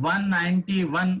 191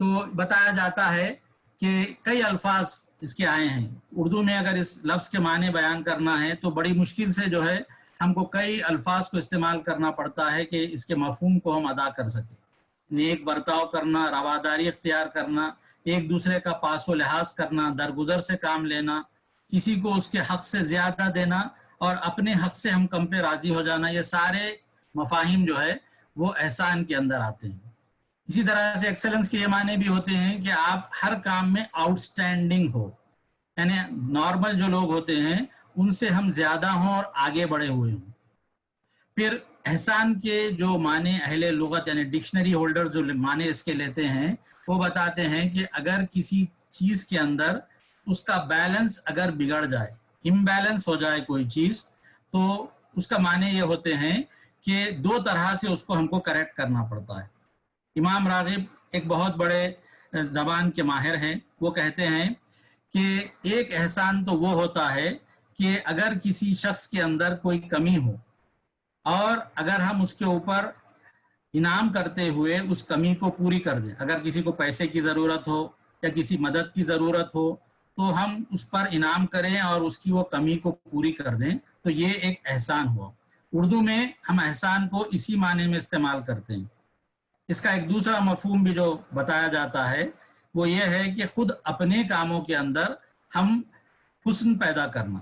تو بتایا جاتا ہے کہ کئی الفاظ اس کے آئے ہیں. اردو میں اگر اس لفظ کے معنی بیان کرنا ہے تو بڑی مشکل سے جو ہے ہم کو کئی الفاظ کو استعمال کرنا پڑتا ہے کہ اس کے مفہوم کو ہم ادا کر سکیں. نیک برتاؤ کرنا، رواداری اختیار کرنا، ایک دوسرے کا پاس و لحاظ کرنا، درگزر سے کام لینا، کسی کو اس کے حق سے زیادہ دینا اور اپنے حق سے ہم کم پہ راضی ہو جانا، یہ سارے مفاہیم جو ہے وہ احسان کے اندر آتے ہیں. اسی طرح سے ایکسلنس کے یہ معنی بھی ہوتے ہیں کہ آپ ہر کام میں آؤٹ سٹینڈنگ ہو، یعنی نارمل جو لوگ ہوتے ہیں ان سے ہم زیادہ ہوں اور آگے بڑھے ہوئے ہوں. پھر احسان کے جو معنی اہل لغت یعنی ڈکشنری ہولڈر جو معنی اس کے لیتے ہیں وہ بتاتے ہیں کہ اگر کسی چیز کے اندر اس کا بیلنس اگر بگڑ جائے، امبیلنس ہو جائے کوئی چیز، تو اس کا معنی یہ ہوتے ہیں کہ دو طرح سے اس کو ہم کو کریکٹ کرنا پڑتا ہے. امام راغب ایک بہت بڑے زبان کے ماہر ہیں، وہ کہتے ہیں کہ ایک احسان تو وہ ہوتا ہے کہ اگر کسی شخص کے اندر کوئی کمی ہو اور اگر ہم اس کے اوپر انعام کرتے ہوئے اس کمی کو پوری کر دیں. اگر کسی کو پیسے کی ضرورت ہو یا کسی مدد کی ضرورت ہو تو ہم اس پر انعام کریں اور اس کی وہ کمی کو پوری کر دیں، تو یہ ایک احسان ہوا. اردو میں ہم احسان کو اسی معنی میں استعمال کرتے ہیں. اس کا ایک دوسرا مفہوم بھی جو بتایا جاتا ہے وہ یہ ہے کہ خود اپنے کاموں کے اندر ہم حسن پیدا کرنا،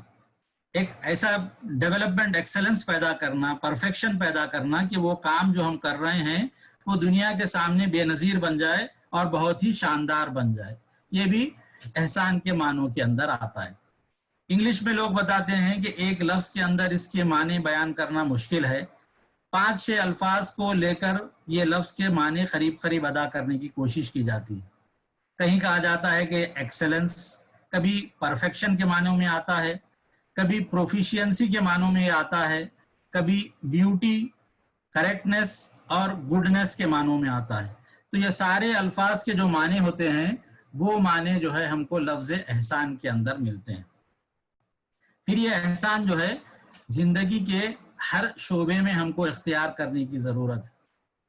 ایک ایسا ڈیولپمنٹ ایکسلنس پیدا کرنا، پرفیکشن پیدا کرنا کہ وہ کام جو ہم کر رہے ہیں وہ دنیا کے سامنے بے نظیر بن جائے اور بہت ہی شاندار بن جائے. یہ بھی احسان کے معنوں کے اندر آتا ہے. انگلش میں لوگ بتاتے ہیں کہ ایک لفظ کے اندر اس کے معنی بیان کرنا مشکل ہے. 5-6 الفاظ کو لے کر یہ لفظ کے معنی قریب قریب ادا کرنے کی کوشش کی جاتی ہے. کہیں کہا جاتا ہے کہ ایکسلنس کبھی پرفیکشن کے معنوں میں آتا ہے، کبھی پروفیشینسی کے معنوں میں آتا ہے، کبھی بیوٹی، کریکٹنس اور گڈنس کے معنوں میں آتا ہے. تو یہ سارے الفاظ کے جو معنی ہوتے ہیں وہ معنی جو ہے ہم کو لفظ احسان کے اندر ملتے ہیں. پھر یہ احسان جو ہے زندگی کے ہر شعبے میں ہم کو اختیار کرنے کی ضرورت ہے.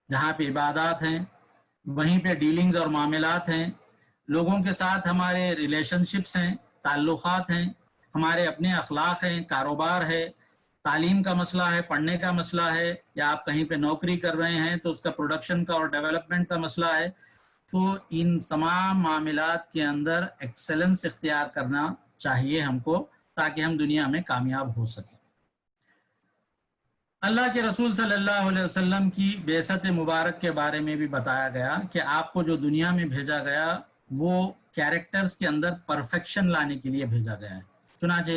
جہاں پہ عبادات ہیں وہیں پہ ڈیلنگز اور معاملات ہیں، لوگوں کے ساتھ ہمارے ریلیشن شپس ہیں، تعلقات ہیں، ہمارے اپنے اخلاق ہیں، کاروبار ہے، تعلیم کا مسئلہ ہے، پڑھنے کا مسئلہ ہے، یا آپ کہیں پہ نوکری کر رہے ہیں تو اس کا پروڈکشن کا اور ڈیولپمنٹ کا مسئلہ ہے. تو ان تمام معاملات کے اندر ایکسلنس اختیار کرنا چاہیے ہم کو تاکہ ہم دنیا میں کامیاب ہو سکیں. اللہ کے رسول صلی اللہ علیہ وسلم کی بعثت مبارک کے بارے میں بھی بتایا گیا کہ آپ کو جو دنیا میں بھیجا گیا وہ کیریکٹرز کے اندر پرفیکشن لانے کے لیے بھیجا گیا ہے. چنانچہ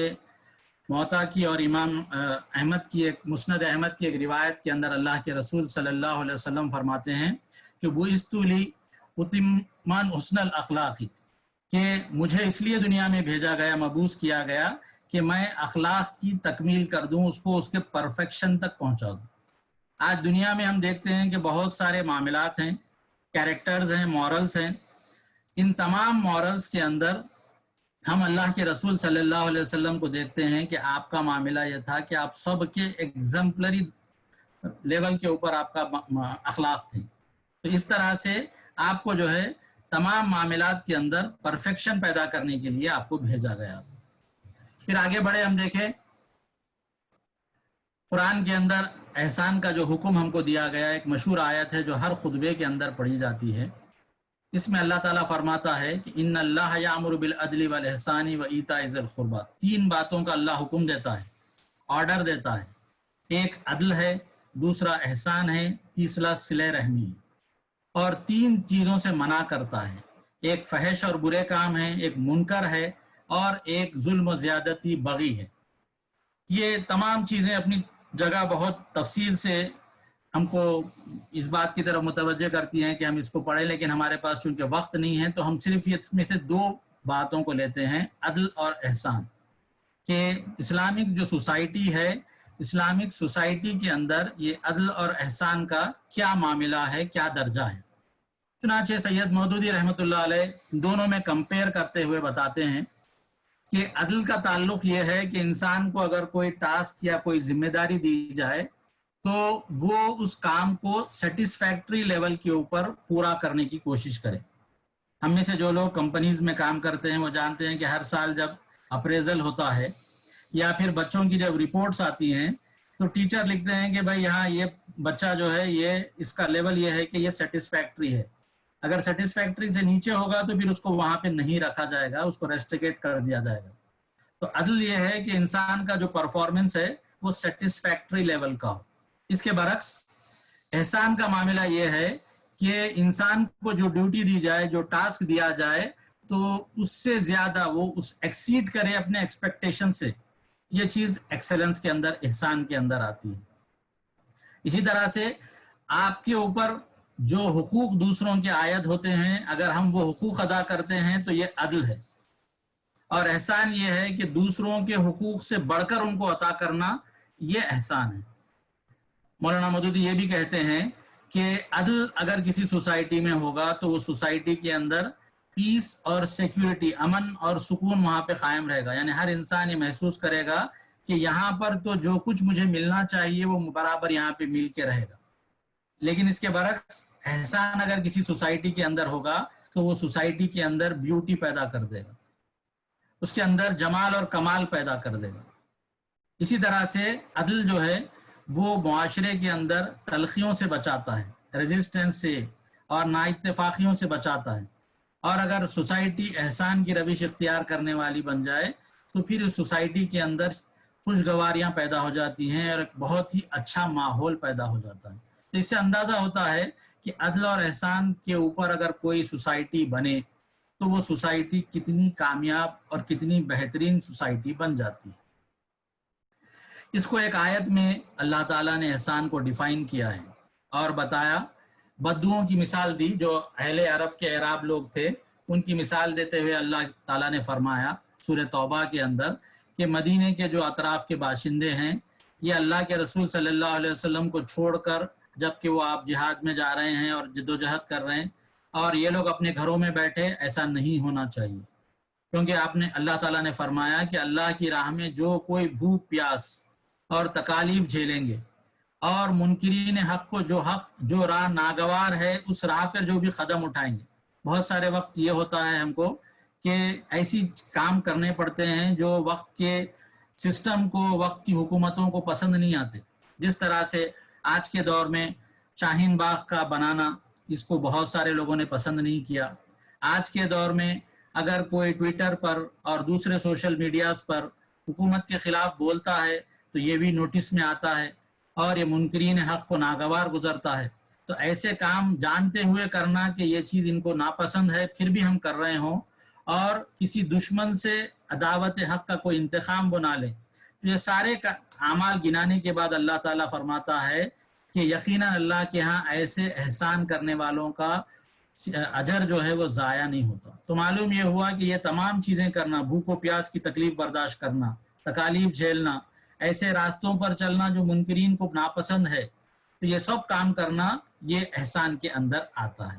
موطا کی اور امام احمد کی ایک مسند احمد کی ایک روایت کے اندر اللہ کے رسول صلی اللہ علیہ وسلم فرماتے ہیں کہ بعثت اتمام حسن الاخلاق، کہ مجھے اس لیے دنیا میں بھیجا گیا، مبعوث کیا گیا کہ میں اخلاق کی تکمیل کر دوں، اس کو اس کے پرفیکشن تک پہنچا دوں. آج دنیا میں ہم دیکھتے ہیں کہ بہت سارے معاملات ہیں، کیریکٹرز ہیں، مورلز ہیں. ان تمام مورلز کے اندر ہم اللہ کے رسول صلی اللہ علیہ وسلم کو دیکھتے ہیں کہ آپ کا معاملہ یہ تھا کہ آپ سب کے ایگزمپلری لیول کے اوپر آپ کا اخلاق تھے. تو اس طرح سے آپ کو جو ہے تمام معاملات کے اندر پرفیکشن پیدا کرنے کے لیے آپ کو بھیجا گیا. پھر آگے بڑھے ہم دیکھیں قرآن کے اندر احسان کا جو حکم ہم کو دیا گیا، ایک مشہور آیت ہے جو ہر خطبے کے اندر پڑھی جاتی ہے. اس میں اللہ تعالیٰ فرماتا ہے کہ ان اللہ یامر بالعدل والاحسان وایتاء ذی القربی. 3 باتوں کا اللہ حکم دیتا ہے، آرڈر دیتا ہے. ایک عدل ہے، دوسرا احسان ہے، تیسرا صلہ رحمی ہے. اور 3 چیزوں سے منع کرتا ہے، ایک فحش اور برے کام ہے، ایک منکر ہے، اور ایک ظلم و زیادتی بغی ہے. یہ تمام چیزیں اپنی جگہ بہت تفصیل سے ہم کو اس بات کی طرف متوجہ کرتی ہیں کہ ہم اس کو پڑھیں، لیکن ہمارے پاس چونکہ وقت نہیں ہے تو ہم صرف اس میں سے 2 باتوں کو لیتے ہیں، عدل اور احسان. کہ اسلامک جو سوسائٹی ہے، اسلامک سوسائٹی کے اندر یہ عدل اور احسان کا کیا معاملہ ہے، کیا درجہ ہے. چنانچہ سید مودودی رحمۃ اللہ علیہ دونوں میں کمپیئر کرتے ہوئے بتاتے ہیں کہ عدل کا تعلق یہ ہے کہ انسان کو اگر کوئی ٹاسک یا کوئی ذمہ داری دی جائے تو وہ اس کام کو سیٹسفیکٹری لیول کے اوپر پورا کرنے کی کوشش کرے. ہم میں سے جو لوگ کمپنیز میں کام کرتے ہیں وہ جانتے ہیں کہ ہر سال جب اپریزل ہوتا ہے یا پھر بچوں کی جب رپورٹس آتی ہیں تو ٹیچر لکھتے ہیں کہ بھائی یہاں یہ بچہ جو ہے یہ اس کا لیول یہ ہے کہ یہ سیٹسفیکٹری ہے. اگر سیٹسفیکٹری سے نیچے ہوگا تو پھر اس کو وہاں پہ نہیں رکھا جائے گا, اس کو ریسٹریکیٹ کر دیا جائے گا. تو عدل یہ ہے کہ انسان کا جو پرفارمنس ہے وہ سیٹسفیکٹری لیول کا ہو. اس کے برعکس احسان کا معاملہ یہ ہے کہ انسان کو جو ڈیوٹی دی جائے, جو ٹاسک دیا جائے, تو اس سے زیادہ وہ اس ایکسیڈ کرے اپنے ایکسپیکٹیشن سے. یہ چیز ایکسلنس کے اندر, احسان کے اندر آتی ہے. اسی طرح سے آپ کے اوپر جو حقوق دوسروں کے عائد ہوتے ہیں, اگر ہم وہ حقوق ادا کرتے ہیں تو یہ عدل ہے. اور احسان یہ ہے کہ دوسروں کے حقوق سے بڑھ کر ان کو عطا کرنا, یہ احسان ہے. مولانا مودودی یہ بھی کہتے ہیں کہ عدل اگر کسی سوسائٹی میں ہوگا تو وہ سوسائٹی کے اندر پیس اور سیکیورٹی, امن اور سکون وہاں پہ قائم رہے گا. یعنی ہر انسان یہ محسوس کرے گا کہ یہاں پر تو جو کچھ مجھے ملنا چاہیے وہ برابر یہاں پہ مل کے رہے گا. لیکن اس کے برعکس احسان اگر کسی سوسائٹی کے اندر ہوگا تو وہ سوسائٹی کے اندر بیوٹی پیدا کر دے گا, اس کے اندر جمال اور کمال پیدا کر دے گا. اسی طرح سے عدل جو ہے وہ معاشرے کے اندر تلخیوں سے بچاتا ہے, ریزسٹنس سے اور نا اتفاقیوں سے بچاتا ہے. اور اگر سوسائٹی احسان کی روش اختیار کرنے والی بن جائے تو پھر اس سوسائٹی کے اندر خوشگواریاں پیدا ہو جاتی ہیں اور ایک بہت ہی اچھا ماحول پیدا ہو جاتا ہے. تو اس سے اندازہ ہوتا ہے کہ عدل اور احسان کے اوپر اگر کوئی سوسائٹی بنے تو وہ سوسائٹی کتنی کامیاب اور کتنی بہترین سوسائٹی بن جاتی ہے. اس کو ایک آیت میں اللہ تعالیٰ نے احسان کو ڈیفائن کیا ہے اور بتایا, بدوؤں کی مثال دی. جو اہل عرب کے اعراب لوگ تھے ان کی مثال دیتے ہوئے اللہ تعالیٰ نے فرمایا سورہ توبہ کے اندر کہ مدینے کے جو اطراف کے باشندے ہیں یہ اللہ کے رسول صلی اللہ علیہ وسلم کو چھوڑ کر, جب کہ وہ آپ جہاد میں جا رہے ہیں اور جدوجہد کر رہے ہیں, اور یہ لوگ اپنے گھروں میں بیٹھے, ایسا نہیں ہونا چاہیے. کیونکہ اللہ تعالیٰ نے فرمایا کہ اللہ کی راہ میں جو کوئی بھوک پیاس اور تکالیف جھیلیں گے, اور منکرین حق کو جو راہ ناگوار ہے اس راہ پر جو بھی قدم اٹھائیں گے. بہت سارے وقت یہ ہوتا ہے ہم کو کہ ایسی کام کرنے پڑتے ہیں جو وقت کے سسٹم کو, وقت کی حکومتوں کو پسند نہیں آتے. جس طرح سے آج کے دور میں شاہین باغ کا بنانا, اس کو بہت سارے لوگوں نے پسند نہیں کیا. آج کے دور میں اگر کوئی ٹویٹر پر اور دوسرے سوشل میڈیاز پر حکومت کے خلاف بولتا ہے تو یہ بھی نوٹس میں آتا ہے اور یہ منکرین حق کو ناگوار گزرتا ہے. تو ایسے کام جانتے ہوئے کرنا کہ یہ چیز ان کو ناپسند ہے پھر بھی ہم کر رہے ہوں, اور کسی دشمن سے عداوت حق کا کوئی انتقام بنا لیں, تو یہ سارے اعمال گنانے کے بعد اللہ تعالیٰ فرماتا ہے کہ یقیناً اللہ کے ہاں ایسے احسان کرنے والوں کا اجر جو ہے وہ ضائع نہیں ہوتا. تو معلوم یہ ہوا کہ یہ تمام چیزیں کرنا, بھوک و پیاس کی تکلیف برداشت کرنا, تکالیف جھیلنا, ایسے راستوں پر چلنا جو منکرین کو ناپسند ہے, تو یہ سب کام کرنا یہ احسان کے اندر آتا ہے.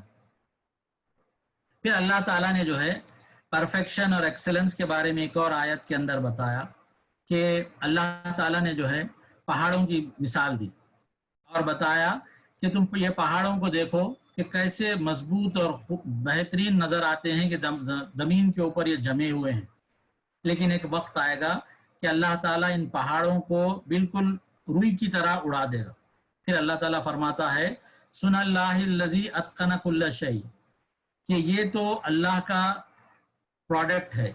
پھر اللہ تعالیٰ نے جو ہے پرفیکشن اور ایکسلنس کے بارے میں ایک اور آیت کے اندر بتایا کہ اللہ تعالیٰ نے جو ہے پہاڑوں کی مثال دی اور بتایا کہ تم یہ پہاڑوں کو دیکھو کہ کیسے مضبوط اور بہترین نظر آتے ہیں کہ زمین کے اوپر یہ جمے ہوئے ہیں, لیکن ایک وقت آئے گا کہ اللہ تعالیٰ ان پہاڑوں کو بالکل روئی کی طرح اڑا دے گا. پھر اللہ تعالیٰ فرماتا ہے سن اللہ الذی اتقن کل شیء, کہ یہ تو اللہ کا پروڈکٹ ہے,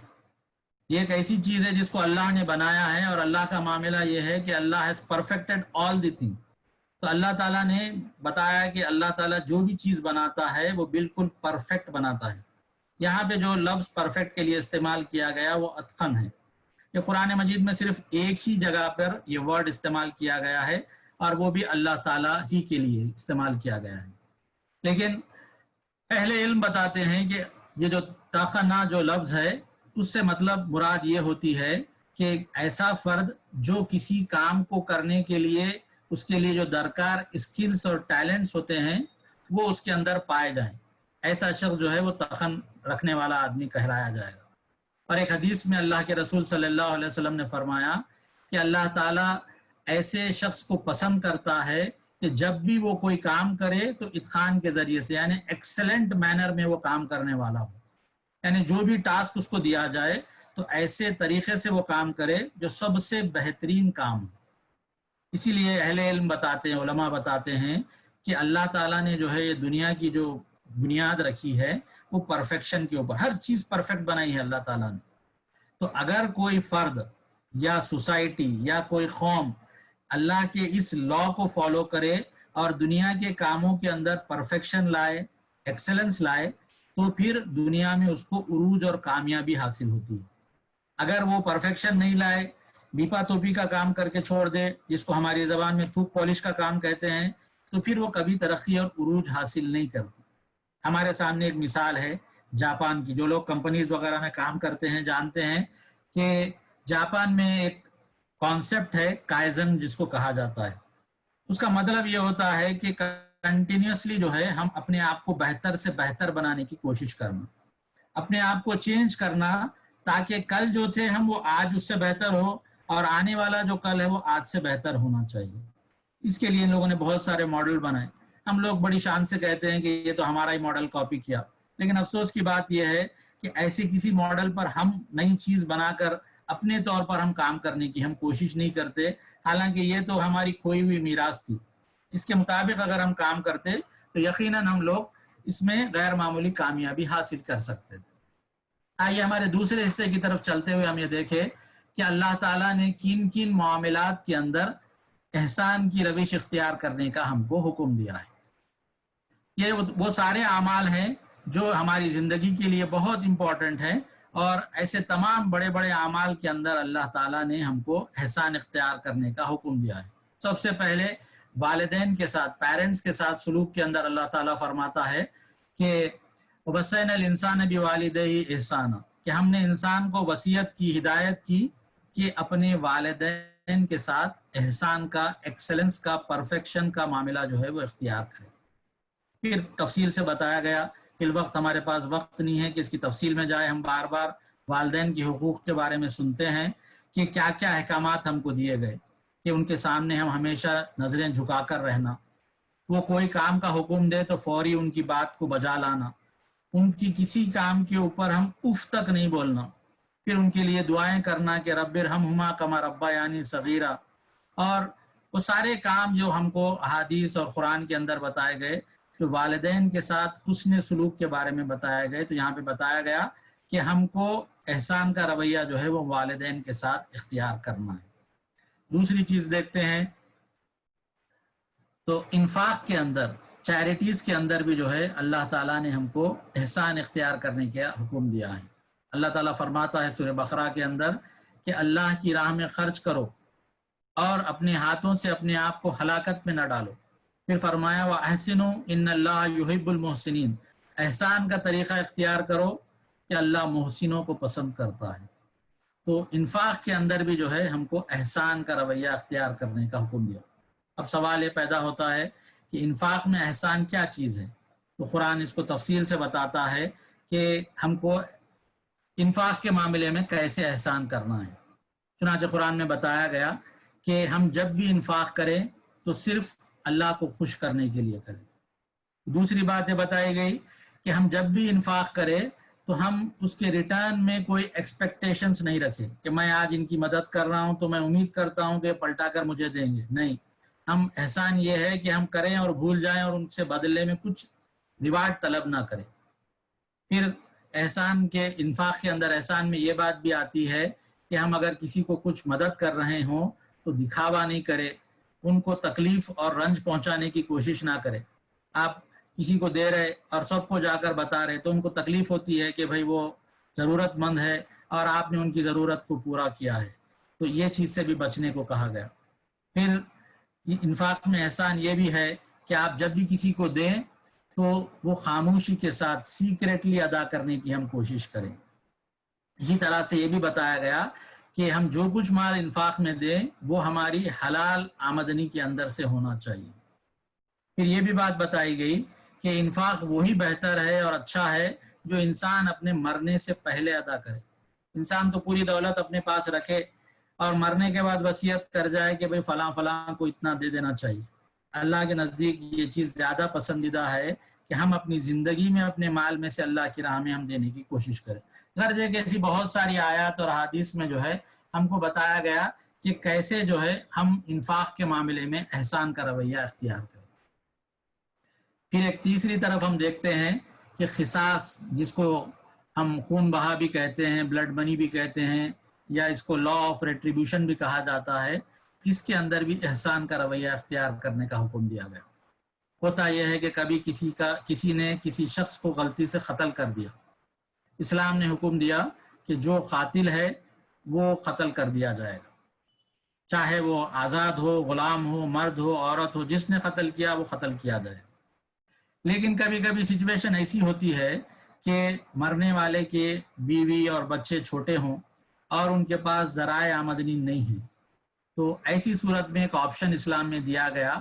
یہ ایک ایسی چیز ہے جس کو اللہ نے بنایا ہے, اور اللہ کا معاملہ یہ ہے کہ اللہ has perfected all the thing. تو اللہ تعالیٰ نے بتایا کہ اللہ تعالیٰ جو بھی چیز بناتا ہے وہ بالکل پرفیکٹ بناتا ہے. یہاں پہ جو لفظ پرفیکٹ کے لیے استعمال کیا گیا وہ اتقن ہے. یہ قرآن مجید میں صرف ایک ہی جگہ پر یہ ورڈ استعمال کیا گیا ہے, اور وہ بھی اللہ تعالیٰ ہی کے لیے استعمال کیا گیا ہے. لیکن اہل علم بتاتے ہیں کہ یہ جو تقنا جو لفظ ہے اس سے مطلب مراد یہ ہوتی ہے کہ ایسا فرد جو کسی کام کو کرنے کے لیے اس کے لیے جو درکار اسکلز اور ٹیلنٹس ہوتے ہیں وہ اس کے اندر پائے جائیں, ایسا شخص جو ہے وہ تقن رکھنے والا آدمی کہلایا جائے گا. اور ایک حدیث میں اللہ کے رسول صلی اللہ علیہ وسلم نے فرمایا کہ اللہ تعالیٰ ایسے شخص کو پسند کرتا ہے کہ جب بھی وہ کوئی کام کرے تو اتقان کے ذریعے سے، یعنی ایکسلنٹ مینر میں وہ کام کرنے والا ہو، یعنی جو بھی ٹاسک اس کو دیا جائے تو ایسے طریقے سے وہ کام کرے جو سب سے بہترین کام ہو۔ اسی لیے اہل علم بتاتے ہیں، علماء بتاتے ہیں کہ اللہ تعالیٰ نے جو ہے یہ دنیا کی جو بنیاد رکھی ہے وہ پرفیکشن کے اوپر، ہر چیز پرفیکٹ بنائی ہے اللہ تعالیٰ نے۔ تو اگر کوئی فرد یا سوسائٹی یا کوئی قوم اللہ کے اس لا کو فالو کرے اور دنیا کے کاموں کے اندر پرفیکشن لائے، ایکسلنس لائے، تو پھر دنیا میں اس کو عروج اور کامیابی حاصل ہوتی ہے۔ اگر وہ پرفیکشن نہیں لائے، بیپا توپی کا کام کر کے چھوڑ دے، جس کو ہماری زبان میں تھوک پالش کا کام کہتے ہیں، تو پھر وہ کبھی ترقی اور عروج حاصل نہیں کرتی۔ ہمارے سامنے ایک مثال ہے جاپان کی، جو لوگ کمپنیز وغیرہ میں کام کرتے ہیں جانتے ہیں کہ جاپان میں ایک کانسیپٹ ہے کائزن جس کو کہا جاتا ہے۔ اس کا مطلب یہ ہوتا ہے کہ کنٹینیوسلی جو ہے ہم اپنے آپ کو بہتر سے بہتر بنانے کی کوشش کرنا، اپنے آپ کو چینج کرنا، تاکہ کل جو تھے ہم وہ آج اس سے بہتر ہو، اور آنے والا جو کل ہے وہ آج سے بہتر ہونا چاہیے۔ اس کے لیے ان لوگوں نے بہت سارے ماڈل بنائے۔ ہم لوگ بڑی شان سے کہتے ہیں کہ یہ تو ہمارا ہی ماڈل کاپی کیا، لیکن افسوس کی بات یہ ہے کہ ایسے کسی ماڈل پر ہم نئی چیز بنا کر اپنے طور پر ہم کام کرنے کی ہم کوشش نہیں کرتے، حالانکہ یہ تو ہماری کھوئی ہوئی میراث تھی۔ اس کے مطابق اگر ہم کام کرتے تو یقیناً ہم لوگ اس میں غیر معمولی کامیابی حاصل کر سکتے تھے۔ آئیے ہمارے دوسرے حصے کی طرف چلتے ہوئے ہم یہ دیکھیں کہ اللہ تعالیٰ نے کن کن معاملات کے اندر احسان کی روش اختیار کرنے کا ہم کو حکم دیا ہے۔ یہ وہ سارے اعمال ہیں جو ہماری زندگی کے لیے بہت امپورٹنٹ ہیں، اور ایسے تمام بڑے بڑے اعمال کے اندر اللہ تعالیٰ نے ہم کو احسان اختیار کرنے کا حکم دیا ہے۔ سب سے پہلے والدین کے ساتھ، پیرنٹس کے ساتھ سلوک کے اندر اللہ تعالیٰ فرماتا ہے کہ وَوَصَّيْنَا الْإِنسَانَ بِوَالِدَيْهِ إِحْسَانًا، کہ ہم نے انسان کو وصیت کی، ہدایت کی کہ اپنے والدین کے ساتھ احسان کا، ایکسلنس کا، پرفیکشن کا معاملہ جو ہے وہ اختیار کرے۔ پھر تفصیل سے بتایا گیا، فی الوقت ہمارے پاس وقت نہیں ہے کہ اس کی تفصیل میں جائے۔ ہم بار بار والدین کے حقوق کے بارے میں سنتے ہیں کہ کیا کیا احکامات ہم کو دیے گئے، کہ ان کے سامنے ہم ہمیشہ نظریں جھکا کر رہنا، وہ کوئی کام کا حکم دے تو فوری ان کی بات کو بجا لانا، ان کی کسی کام کے اوپر ہم اف تک نہیں بولنا، پھر ان کے لیے دعائیں کرنا کہ رب ارحمہما کما ربیانی صغیرہ، اور وہ سارے کام جو ہم کو احادیث اور قرآن کے اندر بتائے گئے، جو والدین کے ساتھ حسن سلوک کے بارے میں بتایا گئے، تو یہاں پہ بتایا گیا کہ ہم کو احسان کا رویہ جو ہے وہ والدین کے ساتھ اختیار کرنا ہے۔ دوسری چیز دیکھتے ہیں تو انفاق کے اندر، چیریٹیز کے اندر بھی جو ہے اللہ تعالیٰ نے ہم کو احسان اختیار کرنے کا حکم دیا ہے۔ اللہ تعالیٰ فرماتا ہے سورہ بقرہ کے اندر کہ اللہ کی راہ میں خرچ کرو اور اپنے ہاتھوں سے اپنے آپ کو ہلاکت میں نہ ڈالو۔ پھر فرمایا وَأَحْسِنُوا إِنَّ اللَّهَ يُحِبُّ الْمُحْسِنِينَ، احسان کا طریقہ اختیار کرو کہ اللہ محسنوں کو پسند کرتا ہے۔ تو انفاق کے اندر بھی جو ہے ہم کو احسان کا رویہ اختیار کرنے کا حکم دیا۔ اب سوال یہ پیدا ہوتا ہے کہ انفاق میں احسان کیا چیز ہے؟ تو قرآن اس کو تفصیل سے بتاتا ہے کہ ہم کو انفاق کے معاملے میں کیسے احسان کرنا ہے۔ چنانچہ قرآن میں بتایا گیا کہ ہم جب بھی انفاق کریں تو صرف اللہ کو خوش کرنے کے لیے کریں۔ دوسری بات یہ بتائی گئی کہ ہم جب بھی انفاق کریں تو ہم اس کے ریٹرن میں کوئی ایکسپیکٹیشنز نہیں رکھیں کہ میں آج ان کی مدد کر رہا ہوں تو میں امید کرتا ہوں کہ پلٹا کر مجھے دیں گے، نہیں۔ ہم احسان یہ ہے کہ ہم کریں اور بھول جائیں اور ان سے بدلے میں کچھ ریوارڈ طلب نہ کریں۔ پھر احسان کے، انفاق کے اندر احسان میں یہ بات بھی آتی ہے کہ ہم اگر کسی کو کچھ مدد کر رہے ہوں تو دکھاوا نہیں کرے، ان کو تکلیف اور رنج پہنچانے کی کوشش نہ کرے۔ آپ کسی کو دے رہے اور سب کو جا کر بتا رہے تو ان کو تکلیف ہوتی ہے کہ بھئی وہ ضرورت مند ہے اور آپ نے ان کی ضرورت کو پورا کیا ہے، تو یہ چیز سے بھی بچنے کو کہا گیا۔ پھر انفاق میں احسان یہ بھی ہے کہ آپ جب بھی کسی کو دیں تو وہ خاموشی کے ساتھ سیکریٹلی ادا کرنے کی ہم کوشش کریں۔ اسی طرح سے یہ بھی بتایا گیا کہ ہم جو کچھ مال انفاق میں دیں وہ ہماری حلال آمدنی کے اندر سے ہونا چاہیے۔ پھر یہ بھی بات بتائی گئی کہ انفاق وہی بہتر ہے اور اچھا ہے جو انسان اپنے مرنے سے پہلے ادا کرے۔ انسان تو پوری دولت اپنے پاس رکھے اور مرنے کے بعد وصیت کر جائے کہ بھئی فلاں فلاں کو اتنا دے دینا چاہیے۔ اللہ کے نزدیک یہ چیز زیادہ پسندیدہ ہے کہ ہم اپنی زندگی میں اپنے مال میں سے اللہ کی راہ میں ہم دینے کی کوشش کریں۔ غرض ہے کہ ایسی بہت ساری آیات اور احادیث میں جو ہے ہم کو بتایا گیا کہ کیسے جو ہے ہم انفاق کے معاملے میں احسان کا رویہ اختیار کریں۔ پھر ایک تیسری طرف ہم دیکھتے ہیں کہ قصاص، جس کو ہم خون بہا بھی کہتے ہیں، بلڈ منی بھی کہتے ہیں، یا اس کو لا آف ریٹریبیوشن بھی کہا جاتا ہے، اس کے اندر بھی احسان کا رویہ اختیار کرنے کا حکم دیا گیا۔ ہوتا یہ ہے کہ کبھی کسی نے کسی شخص کو غلطی سے قتل کر دیا، اسلام نے حکم دیا کہ جو قاتل ہے وہ قتل کر دیا جائے گا، چاہے وہ آزاد ہو، غلام ہو، مرد ہو، عورت ہو، جس نے قتل کیا وہ قتل کیا جائے۔ لیکن کبھی کبھی سچویشن ایسی ہوتی ہے کہ مرنے والے کے بیوی اور بچے چھوٹے ہوں اور ان کے پاس ذرائع آمدنی نہیں ہے، تو ایسی صورت میں ایک آپشن اسلام میں دیا گیا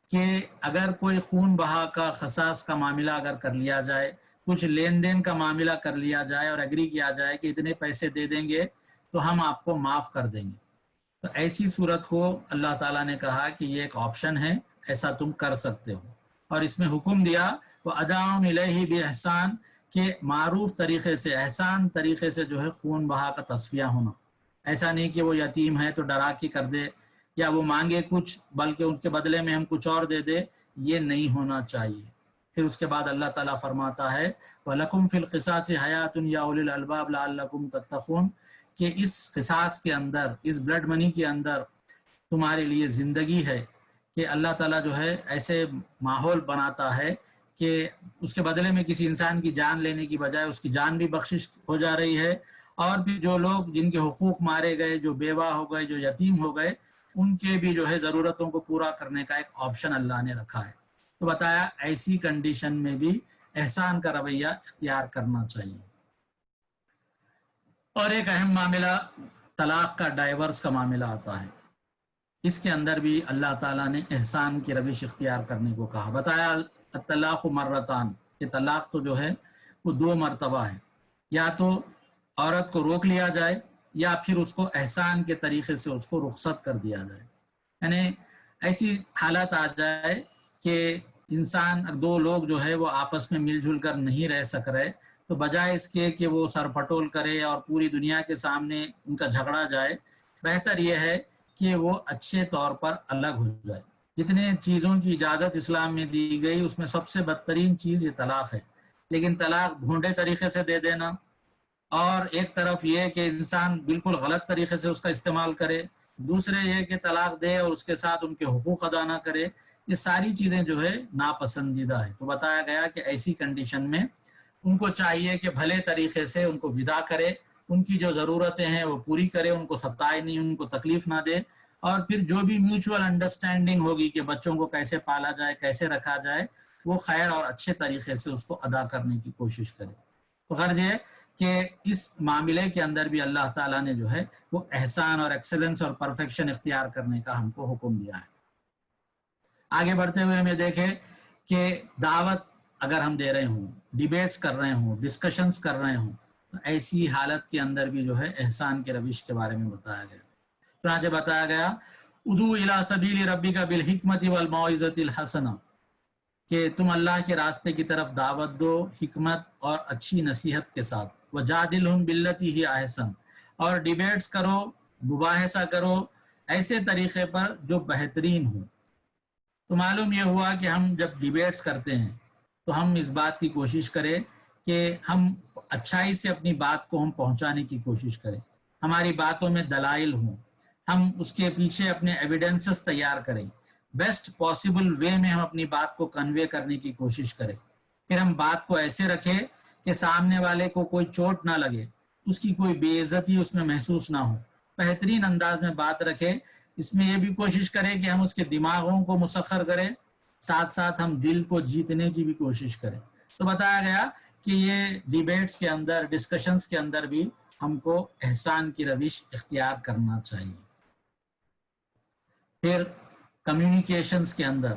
کہ اگر کوئی خون بہا کا قصاص کا معاملہ اگر کر لیا جائے، کچھ لین دین کا معاملہ کر لیا جائے اور ایگری کیا جائے کہ اتنے پیسے دے دیں گے تو ہم آپ کو معاف کر دیں گے، تو ایسی صورت کو اللہ تعالیٰ نے کہا کہ یہ ایک آپشن ہے، ایسا تم کر سکتے ہو، اور اس میں حکم دیا وَأَدَاءٌ إِلَيْهِ بِإِحْسَان، کہ معروف طریقے سے، احسان طریقے سے جو ہے خون بہا کا تصفیہ ہونا۔ ایسا نہیں کہ وہ یتیم ہے تو ڈرا کے کر دے یا وہ مانگے کچھ بلکہ ان کے بدلے میں ہم کچھ اور دے دے، یہ نہیں ہونا چاہیے۔ پھر اس کے بعد اللہ تعالیٰ فرماتا ہے وَلَكُمْ فِي الْقِصَاصِ حَيَاةٌ يَا أُولِي الْأَلْبَابِ لَعَلَّكُمْ تَتَّقُونَ، کہ اس قصاص کے اندر، اس بلڈ منی کے اندر تمہارے لیے زندگی ہے، کہ اللہ تعالیٰ جو ہے ایسے ماحول بناتا ہے کہ اس کے بدلے میں کسی انسان کی جان لینے کی بجائے اس کی جان بھی بخشش ہو جا رہی ہے، اور بھی جو لوگ جن کے حقوق مارے گئے، جو بیوہ ہو گئے، جو یتیم ہو گئے، ان کے بھی جو ہے ضرورتوں کو پورا کرنے کا ایک آپشن اللہ نے رکھا ہے۔ تو بتایا ایسی کنڈیشن میں بھی احسان کا رویہ اختیار کرنا چاہیے۔ اور ایک اہم معاملہ طلاق کا، ڈائیورس کا معاملہ آتا ہے، اس کے اندر بھی اللہ تعالیٰ نے احسان کی روش اختیار کرنے کو کہا۔ بتایا الطلاق مرتان، کہ طلاق تو جو ہے وہ 2 مرتبہ ہے، یا تو عورت کو روک لیا جائے یا پھر اس کو احسان کے طریقے سے اس کو رخصت کر دیا جائے، یعنی ایسی حالت آ جائے کہ انسان 2 لوگ جو ہے وہ آپس میں مل جل کر نہیں رہ سک رہے، تو بجائے اس کے کہ وہ سر پھٹول کرے اور پوری دنیا کے سامنے ان کا جھگڑا جائے، بہتر یہ ہے کہ وہ اچھے طور پر الگ ہو جائے۔ جتنے چیزوں کی اجازت اسلام میں دی گئی اس میں سب سے بدترین چیز یہ طلاق ہے، لیکن طلاق بھونڈے طریقے سے دے دینا، اور ایک طرف یہ کہ انسان بالکل غلط طریقے سے اس کا استعمال کرے، دوسرے یہ کہ طلاق دے اور اس کے ساتھ ان کے حقوق ادا نہ کرے، یہ ساری چیزیں جو ہے ناپسندیدہ ہے۔ تو بتایا گیا کہ ایسی کنڈیشن میں ان کو چاہیے کہ بھلے طریقے سے ان کو ودا کرے، ان کی جو ضرورتیں ہیں وہ پوری کرے، ان کو ستائے نہیں، ان کو تکلیف نہ دے، اور پھر جو بھی میوچول انڈرسٹینڈنگ ہوگی کہ بچوں کو کیسے پالا جائے، کیسے رکھا جائے، وہ خیر اور اچھے طریقے سے اس کو ادا کرنے کی کوشش کرے۔ تو غرض یہ کہ اس معاملے کے اندر بھی اللہ تعالیٰ نے جو ہے وہ احسان اور ایکسلنس اور پرفیکشن اختیار کرنے کا ہم کو حکم دیا ہے۔ آگے بڑھتے ہوئے ہمیں دیکھیں کہ دعوت اگر ہم دے رہے ہوں، ڈیبیٹس کر رہے ہوں، ڈسکشنز کر رہے ہوں، تو ایسی حالت کے اندر بھی جو ہے احسان کے روش کے بارے میں بتایا گیا۔ چنانچہ بتایا گیا ادعو الی سبیل ربک بالحکمت والموعظۃ الحسنہ، کہ تم اللہ کے راستے کی طرف دعوت دو حکمت اور اچھی نصیحت کے ساتھ، وجادلہم باللتی ہی احسن، اور ڈیبیٹس کرو، مباحثہ کرو ایسے طریقے پر جو بہترین ہوں۔ تو معلوم یہ ہوا کہ ہم جب ڈیبیٹس کرتے ہیں تو ہم اس بات کی کوشش کریں کہ ہم اچھائی سے اپنی بات کو ہم پہنچانے کی کوشش کریں، ہماری باتوں میں دلائل ہوں، ہم اس کے پیچھے اپنے ایویڈنسز تیار کریں، بیسٹ پاسبل وے میں ہم اپنی بات کو کنوے کرنے کی کوشش کریں، پھر ہم بات کو ایسے رکھیں کہ سامنے والے کو کوئی چوٹ نہ لگے، اس کی کوئی بے عزتی اس میں محسوس نہ ہو، بہترین انداز میں بات رکھیں۔ اس میں یہ بھی کوشش کریں کہ ہم اس کے دماغوں کو مسخر کریں، ساتھ ساتھ ہم دل کو جیتنے کی بھی کوشش کریں۔ تو بتایا گیا کہ یہ ڈیبیٹس کے اندر، ڈسکشنز کے اندر بھی ہم کو احسان کی روش اختیار کرنا چاہیے۔ پھر کمیونیکیشنز کے اندر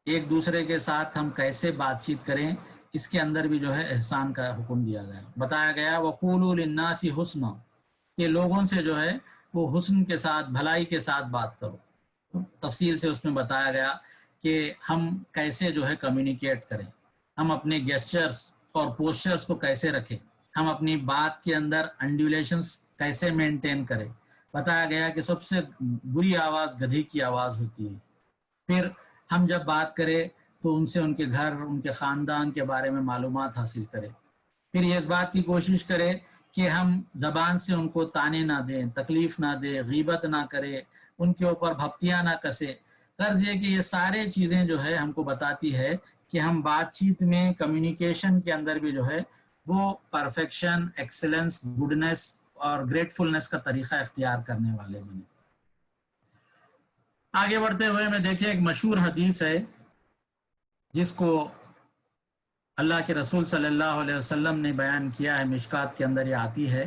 ایک دوسرے کے ساتھ ہم کیسے بات چیت کریں، اس کے اندر بھی جو ہے احسان کا حکم دیا گیا۔ بتایا گیا وَقُولُوا لِلنَّاسِ حُسْنًا، کہ لوگوں سے جو ہے وہ حسن کے ساتھ، بھلائی کے ساتھ بات کرو۔ تفصیل سے اس میں بتایا گیا کہ ہم کیسے جو ہے کمیونیکیٹ کریں، ہم اپنے گیسچرز اور پوسچرز کو کیسے رکھیں، ہم اپنی بات کے اندر انڈیولیشنز کیسے مینٹین کریں. بتایا گیا کہ سب سے بری آواز گدھے کی آواز ہوتی ہے. پھر ہم جب بات کریں تو ان سے ان کے گھر، ان کے خاندان کے بارے میں معلومات حاصل کریں. پھر یہ اس بات کی کوشش کریں کہ ہم زبان سے ان کو تانے نہ دیں، تکلیف نہ دیں، غیبت نہ کریں، ان کے اوپر بھپتیاں نہ کسے. غرض یہ کہ یہ سارے چیزیں جو ہے ہم کو بتاتی ہے کہ ہم بات چیت میں، کمیونیکیشن کے اندر بھی جو ہے وہ پرفیکشن، ایکسلنس، گڈنس اور گریٹفلنس کا طریقہ اختیار کرنے والے بنے. آگے بڑھتے ہوئے میں دیکھیں ایک مشہور حدیث ہے جس کو اللہ کے رسول صلی اللہ علیہ وسلم نے بیان کیا ہے، مشکات کے اندر یہ آتی ہے.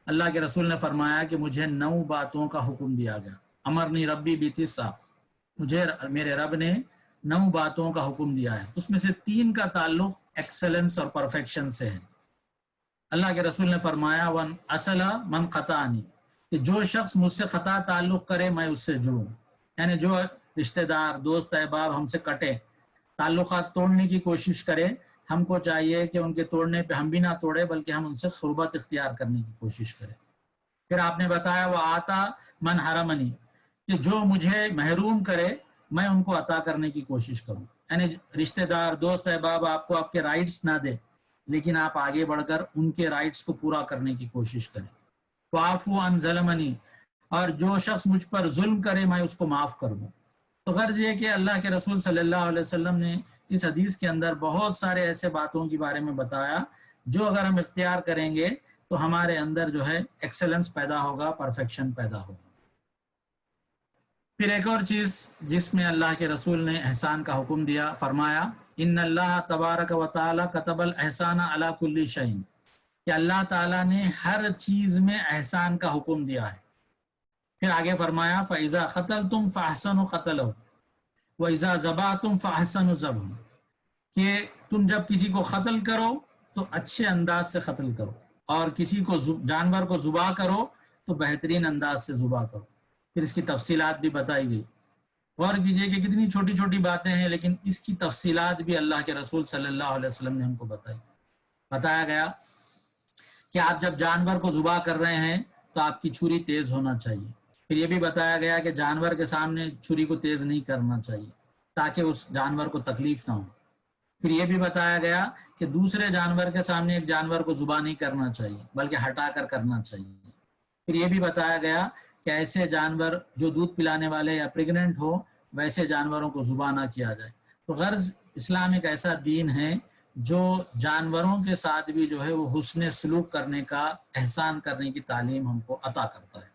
اللہ کے رسول نے فرمایا کہ مجھے 9 باتوں کا حکم دیا گیا. امرنی ربی بتسع، مجھے میرے رب نے 9 باتوں کا حکم دیا ہے. اس میں سے 3 کا تعلق ایکسلنس اور پرفیکشن سے ہے. اللہ کے رسول نے فرمایا ون اصلا من قطعنی، کہ جو شخص مجھ سے خطا تعلق کرے میں اس سے جڑوں. یعنی جو رشتہ دار، دوست احباب ہم سے کٹے، تعلقات توڑنے کی کوشش کرے، ہم کو چاہیے کہ ان کے توڑنے پہ ہم بھی نہ توڑے بلکہ ہم ان سے قربت اختیار کرنے کی کوشش کریں. پھر آپ نے بتایا وہ آتا من حرمنی، کہ جو مجھے محروم کرے میں ان کو عطا کرنے کی کوشش کروں. یعنی رشتہ دار، دوست احباب آپ کو آپ کے رائٹس نہ دے لیکن آپ آگے بڑھ کر ان کے رائٹس کو پورا کرنے کی کوشش کریں. وعفو عن ظلمنی، اور جو شخص مجھ پر ظلم کرے میں اس کو معاف کر دوں. تو غرض یہ کہ اللہ کے رسول صلی اللہ علیہ وسلم نے اس حدیث کے اندر بہت سارے ایسے باتوں کے بارے میں بتایا جو اگر ہم اختیار کریں گے تو ہمارے اندر جو ہے ایکسلنس پیدا ہوگا، پرفیکشن پیدا ہوگا. پھر ایک اور چیز جس میں اللہ کے رسول نے احسان کا حکم دیا، فرمایا ان اللہ تبارک و تعالی کتب الاحسان علی کل شیء، کہ اللہ تعالیٰ نے ہر چیز میں احسان کا حکم دیا ہے. پھر آگے فرمایا فَإِذَا قَتَلْتُمْ فَأَحْسِنُوا قَتْلَهُ وَإِذَا ذَبَحْتُمْ فَأَحْسِنُوا ذَبْحَهُ، کہ تم جب کسی کو قتل کرو تو اچھے انداز سے قتل کرو، اور کسی کو جانور کو ذبح کرو تو بہترین انداز سے ذبح کرو. پھر اس کی تفصیلات بھی بتائی گئی. غور کیجئے کہ کتنی چھوٹی چھوٹی باتیں ہیں لیکن اس کی تفصیلات بھی اللہ کے رسول صلی اللہ علیہ وسلم نے ہم کو بتائی. بتایا گیا کہ آپ جب جانور کو ذبح کر رہے ہیں تو آپ کی چھری تیز ہونا چاہیے. پھر یہ بھی بتایا گیا کہ جانور کے سامنے چھری کو تیز نہیں کرنا چاہیے تاکہ اس جانور کو تکلیف نہ ہو. پھر یہ بھی بتایا گیا کہ دوسرے جانور کے سامنے ایک جانور کو ذبح نہیں کرنا چاہیے بلکہ ہٹا کر کرنا چاہیے. پھر یہ بھی بتایا گیا کہ ایسے جانور جو دودھ پلانے والے یا پریگننٹ ہو ویسے جانوروں کو ذبح نہ کیا جائے. تو غرض اسلام ایک ایسا دین ہے جو جانوروں کے ساتھ بھی جو ہے وہ حسن سلوک کرنے کا، احسان کرنے کی تعلیم ہم کو عطا کرتا ہے.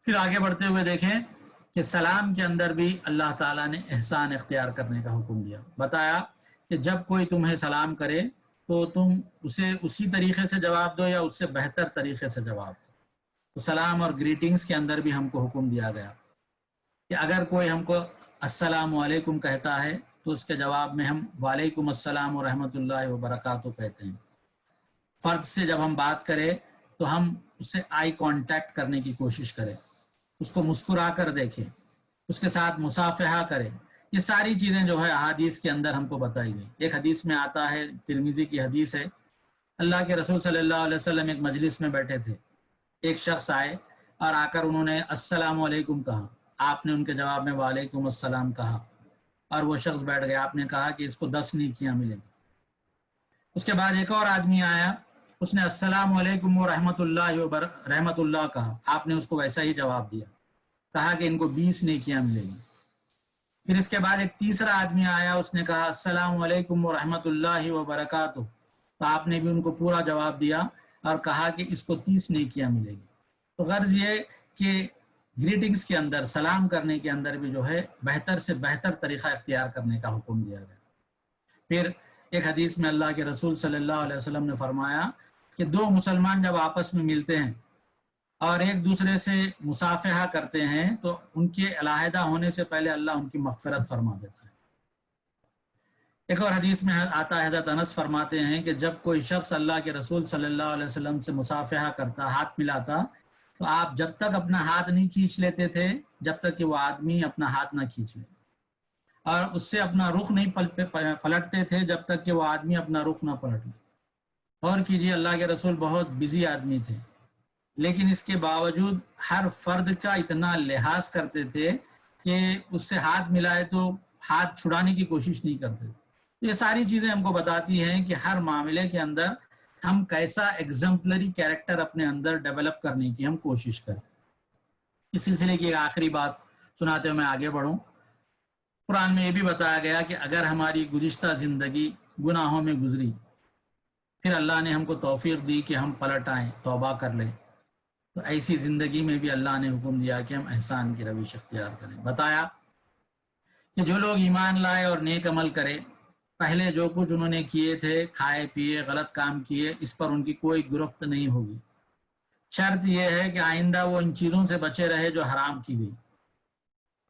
پھر آگے بڑھتے ہوئے دیکھیں کہ سلام کے اندر بھی اللہ تعالیٰ نے احسان اختیار کرنے کا حکم دیا. بتایا کہ جب کوئی تمہیں سلام کرے تو تم اسے اسی طریقے سے جواب دو یا اس سے بہتر طریقے سے جواب دو. تو سلام اور گریٹنگز کے اندر بھی ہم کو حکم دیا گیا کہ اگر کوئی ہم کو السلام علیکم کہتا ہے تو اس کے جواب میں ہم وعلیکم السلام ورحمۃ اللہ وبرکاتہ کہتے ہیں. فرد سے جب ہم بات کریں تو ہم اس سے آئی کانٹیکٹ کرنے کی کوشش کریں، اس کو مسکرا کر دیکھیں، اس کے ساتھ مصافحہ کریں. یہ ساری چیزیں جو ہے احادیث کے اندر ہم کو بتائی گئی. ایک حدیث میں آتا ہے، ترمذی کی حدیث ہے، اللہ کے رسول صلی اللہ علیہ وسلم ایک مجلس میں بیٹھے تھے. ایک شخص آئے اور آ کر انہوں نے السلام علیکم کہا. آپ نے ان کے جواب میں وعلیکم السلام کہا اور وہ شخص بیٹھ گیا. آپ نے کہا کہ اس کو 10 نیکیاں ملیں گی. اس کے بعد ایک اور آدمی آیا، اس نے السلام علیکم ورحمۃ اللہ کہا. آپ نے اس کو ویسا ہی جواب دیا، کہا کہ ان کو 20 نیکیاں ملیں گی. پھر اس کے بعد ایک تیسرا آدمی آیا، اس نے کہا السلام علیکم ورحمۃ اللہ وبرکاتہ. تو آپ نے بھی ان کو پورا جواب دیا اور کہا کہ اس کو 30 نیکیاں ملے گی. تو غرض یہ کہ گریٹنگز کے اندر، سلام کرنے کے اندر بھی جو ہے بہتر سے بہتر طریقہ اختیار کرنے کا حکم دیا گیا. پھر ایک حدیث میں اللہ کے رسول صلی اللہ علیہ وسلم نے فرمایا کہ 2 مسلمان جب آپس میں ملتے ہیں اور ایک دوسرے سے مصافحہ کرتے ہیں تو ان کے علیحدہ ہونے سے پہلے اللہ ان کی مغفرت فرما دیتا ہے. ایک اور حدیث میں آتا ہے، حضرت انس فرماتے ہیں کہ جب کوئی شخص اللہ کے رسول صلی اللہ علیہ وسلم سے مصافحہ کرتا، ہاتھ ملاتا، تو آپ جب تک اپنا ہاتھ نہیں کھینچ لیتے تھے جب تک کہ وہ آدمی اپنا ہاتھ نہ کھینچ لے، اور اس سے اپنا رخ نہیں پلٹتے تھے جب تک کہ وہ آدمی اپنا رخ نہ پلٹ لے۔ اور کیجیے، اللہ کے رسول بہت بزی آدمی تھے، لیکن اس کے باوجود ہر فرد کا اتنا لحاظ کرتے تھے کہ اس سے ہاتھ ملائے تو ہاتھ چھڑانے کی کوشش نہیں کرتے۔ یہ ساری چیزیں ہم کو بتاتی ہیں کہ ہر معاملے کے اندر ہم کیسا ایگزمپلری کیریکٹر اپنے اندر ڈیولپ کرنے کی ہم کوشش کریں۔ اس سلسلے کی ایک آخری بات سناتے ہوئے میں آگے بڑھوں۔ قرآن میں یہ بھی بتایا گیا کہ اگر ہماری گزشتہ زندگی گناہوں میں گزری، پھر اللہ نے ہم کو توفیق دی کہ ہم پلٹ آئیں، توبہ کر لیں، تو ایسی زندگی میں بھی اللہ نے حکم دیا کہ ہم احسان کی روش اختیار کریں۔ بتایا کہ جو لوگ ایمان لائے اور نیک عمل کرے، پہلے جو کچھ انہوں نے کیے تھے، کھائے پیے، غلط کام کیے، اس پر ان کی کوئی گرفت نہیں ہوگی۔ شرط یہ ہے کہ آئندہ وہ ان چیزوں سے بچے رہے جو حرام کی گئی،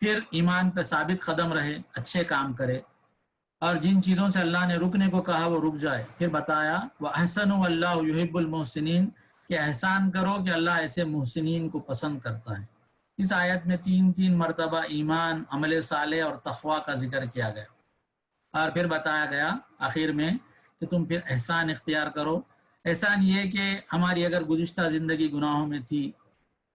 پھر ایمان پہ ثابت قدم رہے، اچھے کام کرے، اور جن چیزوں سے اللہ نے رکنے کو کہا وہ رک جائے۔ پھر بتایا وَأَحْسَنُوا وَاللَّهُ يُحِبُّ الْمُحْسِنِينَ، کہ احسان کرو کہ اللہ ایسے محسنین کو پسند کرتا ہے۔ اس آیت میں تین مرتبہ ایمان، عمل صالح اور تقوی کا ذکر کیا گیا، اور پھر بتایا گیا آخر میں کہ تم پھر احسان اختیار کرو۔ احسان یہ کہ ہماری اگر گزشتہ زندگی گناہوں میں تھی،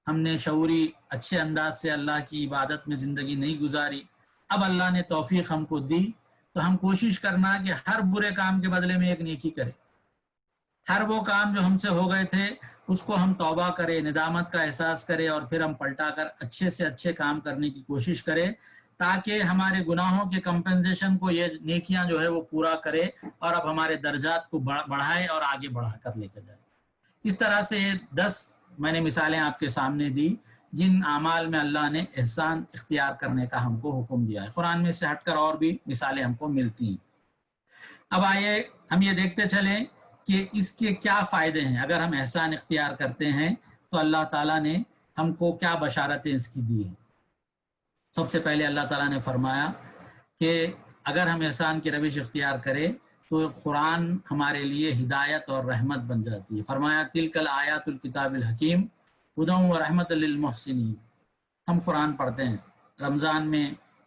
ہم نے شعوری اچھے انداز سے اللہ کی عبادت میں زندگی نہیں گزاری، اب اللہ نے توفیق ہم کو دی، تو ہم کوشش کرنا کہ ہر برے کام کے بدلے میں ایک نیکی کریں۔ ہر وہ کام جو ہم سے ہو گئے تھے اس کو ہم توبہ کریں، ندامت کا احساس کریں، اور پھر ہم پلٹا کر اچھے سے اچھے کام کرنے کی کوشش کریں، تاکہ ہمارے گناہوں کے کمپنسیشن کو یہ نیکیاں جو ہے وہ پورا کرے، اور اب ہمارے درجات کو بڑھائے اور آگے بڑھا کر لے کے جائے۔ اس طرح سے 10 میں نے مثالیں آپ کے سامنے دی جن اعمال میں اللہ نے احسان اختیار کرنے کا ہم کو حکم دیا ہے۔ قرآن میں سے ہٹ کر اور بھی مثالیں ہم کو ملتی ہیں۔ اب آئیے ہم یہ دیکھتے چلیں کہ اس کے کیا فائدے ہیں۔ اگر ہم احسان اختیار کرتے ہیں تو اللہ تعالیٰ نے ہم کو کیا بشارتیں اس کی دی ہیں۔ سب سے پہلے اللہ تعالیٰ نے فرمایا کہ اگر ہم احسان کی روش اختیار کریں تو قرآن ہمارے لیے ہدایت اور رحمت بن جاتی ہے۔ فرمایا تلک الآیات الکتاب الحکیم ہدی و رحمت للمحسنین۔ ہم قرآن پڑھتے ہیں، رمضان میں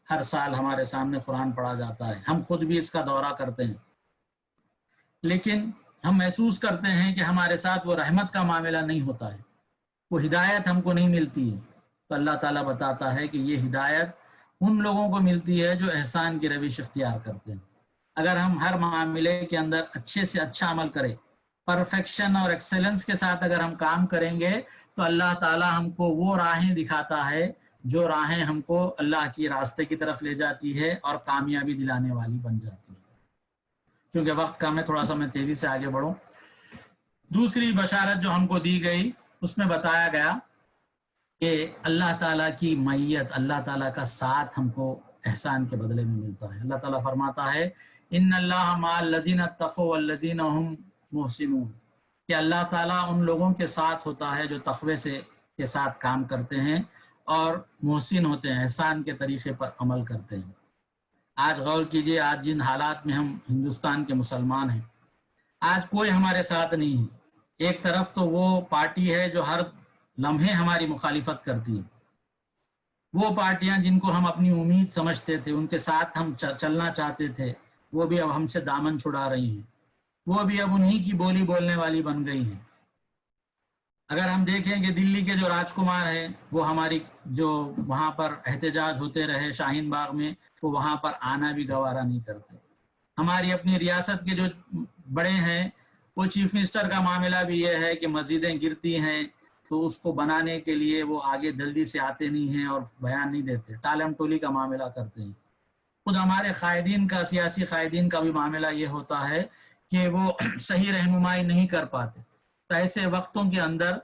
ہر سال ہمارے سامنے قرآن پڑھا جاتا ہے، ہم خود بھی اس کا دورہ کرتے ہیں، لیکن ہم محسوس کرتے ہیں کہ ہمارے ساتھ وہ رحمت کا معاملہ نہیں ہوتا ہے، وہ ہدایت ہم کو نہیں ملتی ہے۔ تو اللہ تعالیٰ بتاتا ہے کہ یہ ہدایت ان لوگوں کو ملتی ہے جو احسان کی روش اختیار کرتے ہیں۔ اگر ہم ہر معاملے کے اندر اچھے سے اچھا عمل کریں، پرفیکشن اور ایکسلنس کے ساتھ اگر ہم کام کریں گے، تو اللہ تعالیٰ ہم کو وہ راہیں دکھاتا ہے جو راہیں ہم کو اللہ کی راستے کی طرف لے جاتی ہے اور کامیابی دلانے والی بن جاتی ہے۔ چونکہ وقت کم ہے، تھوڑا سا میں تیزی سے آگے بڑھوں۔ دوسری بشارت جو ہم کو دی گئی اس میں بتایا گیا کہ اللہ تعالیٰ کی معیت، اللہ تعالیٰ کا ساتھ ہم کو احسان کے بدلے میں ملتا ہے۔ اللہ تعالیٰ فرماتا ہے ان اللہ مع الذین اتقوا والذین هم محسنون، کہ اللہ تعالیٰ ان لوگوں کے ساتھ ہوتا ہے جو تقوی سے کے ساتھ کام کرتے ہیں اور محسن ہوتے ہیں، احسان کے طریقے پر عمل کرتے ہیں۔ آج غور کیجئے، آج جن حالات میں ہم ہندوستان کے مسلمان ہیں، آج کوئی ہمارے ساتھ نہیں ہے۔ ایک طرف تو وہ پارٹی ہے جو ہر لمحے ہماری مخالفت کرتی ہے، وہ پارٹیاں جن کو ہم اپنی امید سمجھتے تھے، ان کے ساتھ ہم چلنا چاہتے تھے، وہ بھی اب ہم سے دامن چھڑا رہی ہیں، وہ بھی اب انہی کی بولی بولنے والی بن گئی ہیں۔ اگر ہم دیکھیں کہ دلی کے جو راج کمار ہیں، وہ ہماری جو وہاں پر احتجاج ہوتے رہے شاہین باغ میں، وہ وہاں پر آنا بھی گوارا نہیں کرتے۔ ہماری اپنی ریاست کے جو بڑے ہیں، وہ چیف منسٹر کا معاملہ بھی یہ ہے کہ مسجدیں گرتی ہیں تو اس کو بنانے کے لیے وہ آگے جلدی سے آتے نہیں ہیں اور بیان نہیں دیتے، ٹالم ٹولی کا معاملہ کرتے ہیں۔ خود ہمارے قائدین کا، سیاسی قائدین کا بھی معاملہ یہ ہوتا ہے کہ وہ صحیح رہنمائی نہیں کر پاتے۔ تو ایسے وقتوں کے اندر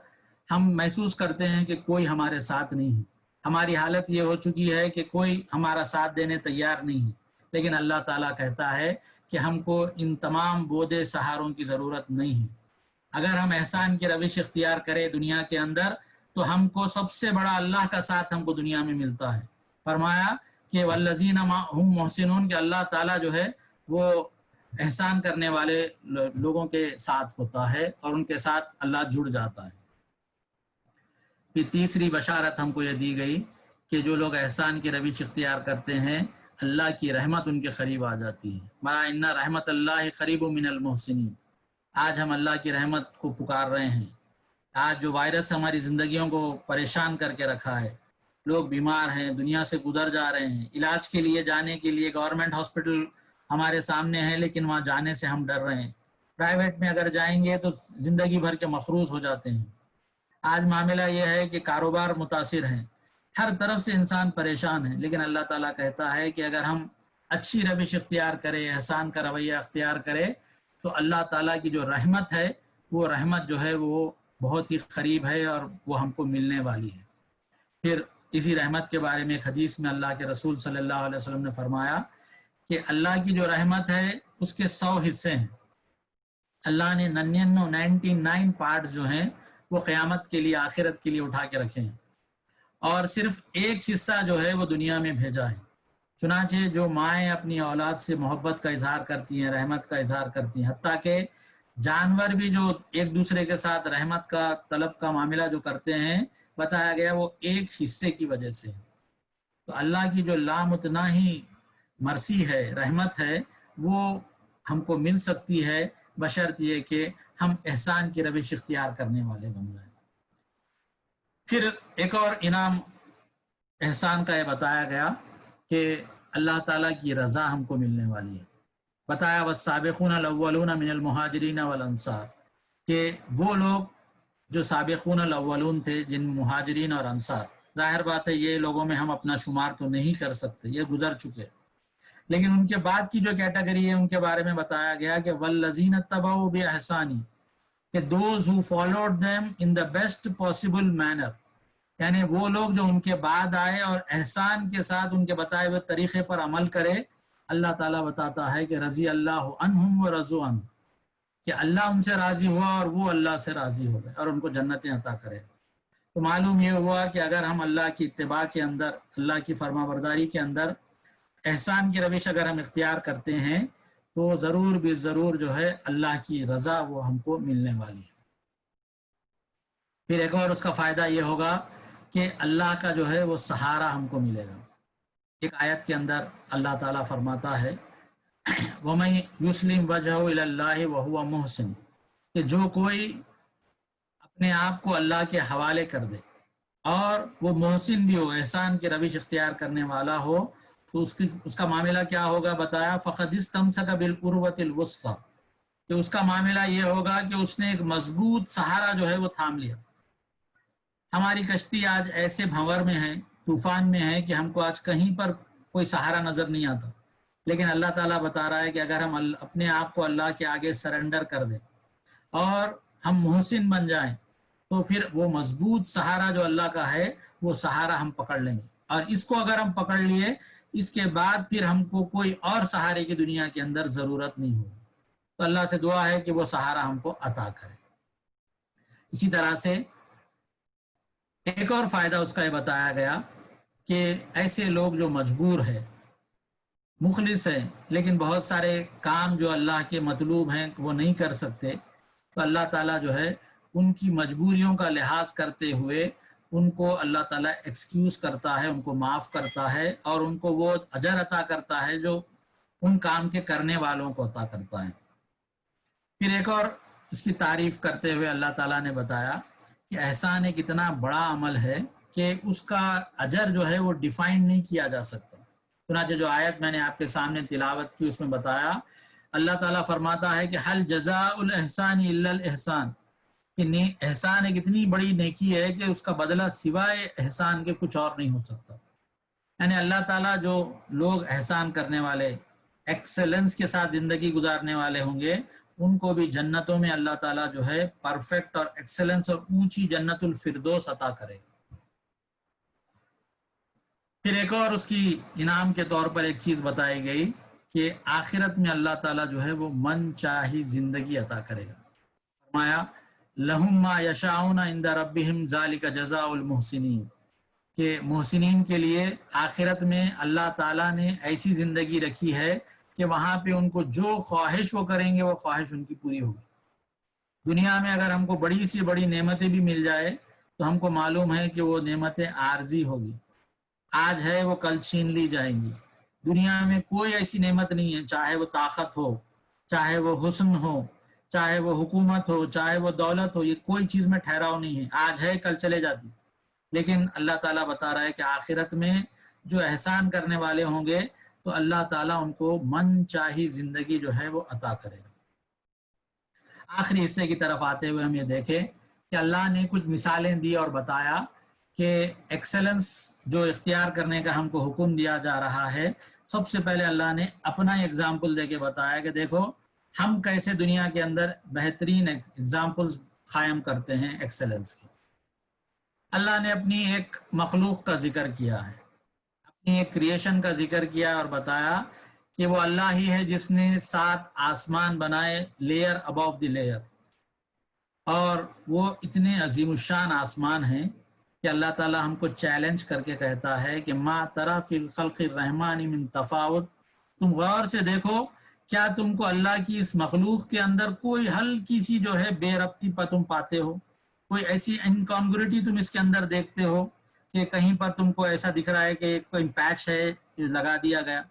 ہم محسوس کرتے ہیں کہ کوئی ہمارے ساتھ نہیں ہے، ہماری حالت یہ ہو چکی ہے کہ کوئی ہمارا ساتھ دینے تیار نہیں ہے۔ لیکن اللہ تعالیٰ کہتا ہے کہ ہم کو ان تمام بودے سہاروں کی ضرورت نہیں ہے۔ اگر ہم احسان کی روش اختیار کریں دنیا کے اندر، تو ہم کو سب سے بڑا اللہ کا ساتھ ہم کو دنیا میں ملتا ہے۔ فرمایا کہ والذین هم محسنون، کہ اللہ تعالیٰ جو ہے وہ احسان کرنے والے لوگوں کے ساتھ ہوتا ہے اور ان کے ساتھ اللہ جڑ جاتا ہے۔ پھر تیسری بشارت ہم کو یہ دی گئی کہ جو لوگ احسان کی روش اختیار کرتے ہیں اللہ کی رحمت ان کے قریب آ جاتی ہے. ما ان رحمت اللہ قریب من المحسنین. آج ہم اللہ کی رحمت کو پکار رہے ہیں. آج جو وائرس ہماری زندگیوں کو پریشان کر کے رکھا ہے، لوگ بیمار ہیں، دنیا سے گزر جا رہے ہیں، علاج کے لیے جانے کے لیے گورنمنٹ ہاسپٹل ہمارے سامنے ہے لیکن وہاں جانے سے ہم ڈر رہے ہیں. پرائیویٹ میں اگر جائیں گے تو زندگی بھر کے مخروض ہو جاتے ہیں. آج معاملہ یہ ہے کہ کاروبار متاثر ہیں، ہر طرف سے انسان پریشان ہے، لیکن اللہ تعالیٰ کہتا ہے کہ اگر ہم اچھی روش اختیار کریں، احسان کا رویہ اختیار کریں، تو اللہ تعالیٰ کی جو رحمت ہے وہ رحمت جو ہے وہ بہت ہی قریب ہے اور وہ ہم کو ملنے والی ہے. پھر اسی رحمت کے بارے میں ایک حدیث میں اللہ کے رسول صلی اللہ علیہ وسلم نے فرمایا کہ اللہ کی جو رحمت ہے اس کے 100 حصے ہیں. اللہ نے 99 پارٹس جو ہیں وہ قیامت کے لیے، آخرت کے لیے اٹھا کے رکھے ہیں، اور صرف ایک حصہ جو ہے وہ دنیا میں بھیجا ہے. چنانچہ جو مائیں اپنی اولاد سے محبت کا اظہار کرتی ہیں، رحمت کا اظہار کرتی ہیں، حتیٰ کہ جانور بھی جو ایک دوسرے کے ساتھ رحمت کا طلب کا معاملہ جو کرتے ہیں، بتایا گیا وہ ایک حصے کی وجہ سے ہے. تو اللہ کی جو لامتناہی مرسی ہے، رحمت ہے، وہ ہم کو مل سکتی ہے بشرط یہ کہ ہم احسان کی روش اختیار کرنے والے بن جائیں. پھر ایک اور انعام احسان کا یہ بتایا گیا کہ اللہ تعالیٰ کی رضا ہم کو ملنے والی ہے. بتایا والسابقون الاولون من المہاجرین والانصار، کہ وہ لوگ جو سابقون الاولون تھے، جن مہاجرین اور انصار، ظاہر بات ہے یہ لوگوں میں ہم اپنا شمار تو نہیں کر سکتے، یہ گزر چکے، لیکن ان کے بعد کی جو کیٹیگری ہے ان کے بارے میں بتایا گیا کہ والذین اتبعوا باحسان، کہ those who followed them in the best possible manner، یعنی وہ لوگ جو ان کے بعد آئے اور احسان کے ساتھ ان کے بتائے ہوئے طریقے پر عمل کرے. اللہ تعالیٰ بتاتا ہے کہ رضی اللہ عنہم ورضوا عنہ، کہ اللہ ان سے راضی ہوا اور وہ اللہ سے راضی ہو گئے اور ان کو جنتیں عطا کرے. تو معلوم یہ ہوا کہ اگر ہم اللہ کی اتباع کے اندر، اللہ کی فرما برداری کے اندر احسان کی روش اگر ہم اختیار کرتے ہیں تو ضرور بھی ضرور جو ہے اللہ کی رضا وہ ہم کو ملنے والی ہے. پھر ایک اور اس کا فائدہ یہ ہوگا کہ اللہ کا جو ہے وہ سہارا ہم کو ملے گا. ایک آیت کے اندر اللہ تعالیٰ فرماتا ہے وَمَن يُسْلِمْ وَجْهَهُ إِلَى اللَّهِ وَهُوَ مُحْسِنٌ، کہ جو کوئی اپنے آپ کو اللہ کے حوالے کر دے اور وہ محسن بھی ہو، احسان کی روش اختیار کرنے والا ہو، تو اس کا معاملہ کیا ہوگا بتایا فَقَدِ اسْتَمْسَكَ بِالْعُرْوَةِ الْوُثْقَىٰ، کہ اس کا معاملہ یہ ہوگا کہ اس نے ایک مضبوط سہارا جو ہے وہ تھام لیا. ہماری کشتی آج ایسے بھنور میں ہے، طوفان میں ہے کہ ہم کو آج کہیں پر کوئی سہارا نظر نہیں آتا، لیکن اللہ تعالیٰ بتا رہا ہے کہ اگر ہم اپنے آپ کو اللہ کے آگے سرنڈر کر دیں اور ہم محسن بن جائیں تو پھر وہ مضبوط سہارا جو اللہ کا ہے وہ سہارا ہم پکڑ لیں گے. اور اس کو اگر ہم پکڑ لیے، اس کے بعد پھر ہم کو کوئی اور سہارے کی دنیا کے اندر ضرورت نہیں ہوگی. تو اللہ سے دعا ہے کہ وہ سہارا ہم کو عطا کرے. اسی طرح سے ایک اور فائدہ اس کا یہ بتایا گیا کہ ایسے لوگ جو مجبور ہے، مخلص ہیں، لیکن بہت سارے کام جو اللہ کے مطلوب ہیں وہ نہیں کر سکتے، تو اللہ تعالیٰ جو ہے ان کی مجبوریوں کا لحاظ کرتے ہوئے ان کو اللہ تعالیٰ ایکسکیوز کرتا ہے، ان کو معاف کرتا ہے اور ان کو وہ اجر عطا کرتا ہے جو ان کام کے کرنے والوں کو عطا کرتا ہے. پھر ایک اور اس کی تعریف کرتے ہوئے اللہ تعالیٰ نے بتایا کہ احسان ایک اتنا بڑا عمل ہے کہ اس کا اجر جو ہے وہ ڈیفائن نہیں کیا جا سکتا. چنانچہ جو آیت میں نے آپ کے سامنے تلاوت کی اس میں بتایا، اللہ تعالیٰ فرماتا ہے کہ حل جزاء الاحسان الا الاحسان، کہ احسان ایک اتنی بڑی نیکی ہے کہ اس کا بدلہ سوائے احسان کے کچھ اور نہیں ہو سکتا. یعنی اللہ تعالیٰ جو لوگ احسان کرنے والے، ایکسلنس کے ساتھ زندگی گزارنے والے ہوں گے، ان کو بھی جنتوں میں اللہ تعالیٰ جو ہے پرفیکٹ اور ایکسلنس اور اونچی جنت الفردوس عطا کرے. پھر ایک اور اس کی انعام کے طور پر ایک چیز بتائی گئی کہ آخرت میں اللہ تعالیٰ جو ہے وہ من چاہی زندگی عطا کرے گا. فرمایا لہم ما یشاؤون عند ربہم ذالک جزاء المحسنین، کہ محسنین کے لیے آخرت میں اللہ تعالیٰ نے ایسی زندگی رکھی ہے کہ وہاں پہ ان کو جو خواہش وہ کریں گے وہ خواہش ان کی پوری ہوگی. دنیا میں اگر ہم کو بڑی سی بڑی نعمتیں بھی مل جائے تو ہم کو معلوم ہے کہ وہ نعمتیں عارضی ہوگی، آج ہے وہ کل چھین لی جائیں گی۔ دنیا میں کوئی ایسی نعمت نہیں ہے، چاہے وہ طاقت ہو، چاہے وہ حسن ہو، چاہے وہ حکومت ہو، چاہے وہ دولت ہو، یہ کوئی چیز میں ٹھہراؤ نہیں ہے، آج ہے کل چلے جاتی۔ لیکن اللہ تعالیٰ بتا رہا ہے کہ آخرت میں جو احسان کرنے والے ہوں گے تو اللہ تعالیٰ ان کو من چاہی زندگی جو ہے وہ عطا کرے گا۔ آخری حصے کی طرف آتے ہوئے ہم یہ دیکھیں کہ اللہ نے کچھ مثالیں دی اور بتایا کہ ایکسلنس جو اختیار کرنے کا ہم کو حکم دیا جا رہا ہے، سب سے پہلے اللہ نے اپنا ایگزامپل دے کے بتایا کہ دیکھو ہم کیسے دنیا کے اندر بہترین ایگزامپلز قائم کرتے ہیں ایکسلنس کی۔ اللہ نے اپنی ایک مخلوق کا ذکر کیا ہے، اپنی ایک کریشن کا ذکر کیا اور بتایا کہ وہ اللہ ہی ہے جس نے 7 آسمان بنائے، لیئر ابو دی لیئر، اور وہ اتنے عظیم الشان آسمان ہیں کہ اللہ تعالیٰ ہم کو چیلنج کر کے کہتا ہے کہ ما تری فی الخلق الرحمن من تفاوت، تم غور سے دیکھو کیا تم کو اللہ کی اس مخلوق کے اندر کوئی ہلکی سی جو ہے بے ربطی پر تم پاتے ہو، کوئی ایسی انکانگریٹی تم اس کے اندر دیکھتے ہو کہ کہیں پر تم کو ایسا دکھ رہا ہے کہ کوئی پیچ ہے لگا دیا گیا؟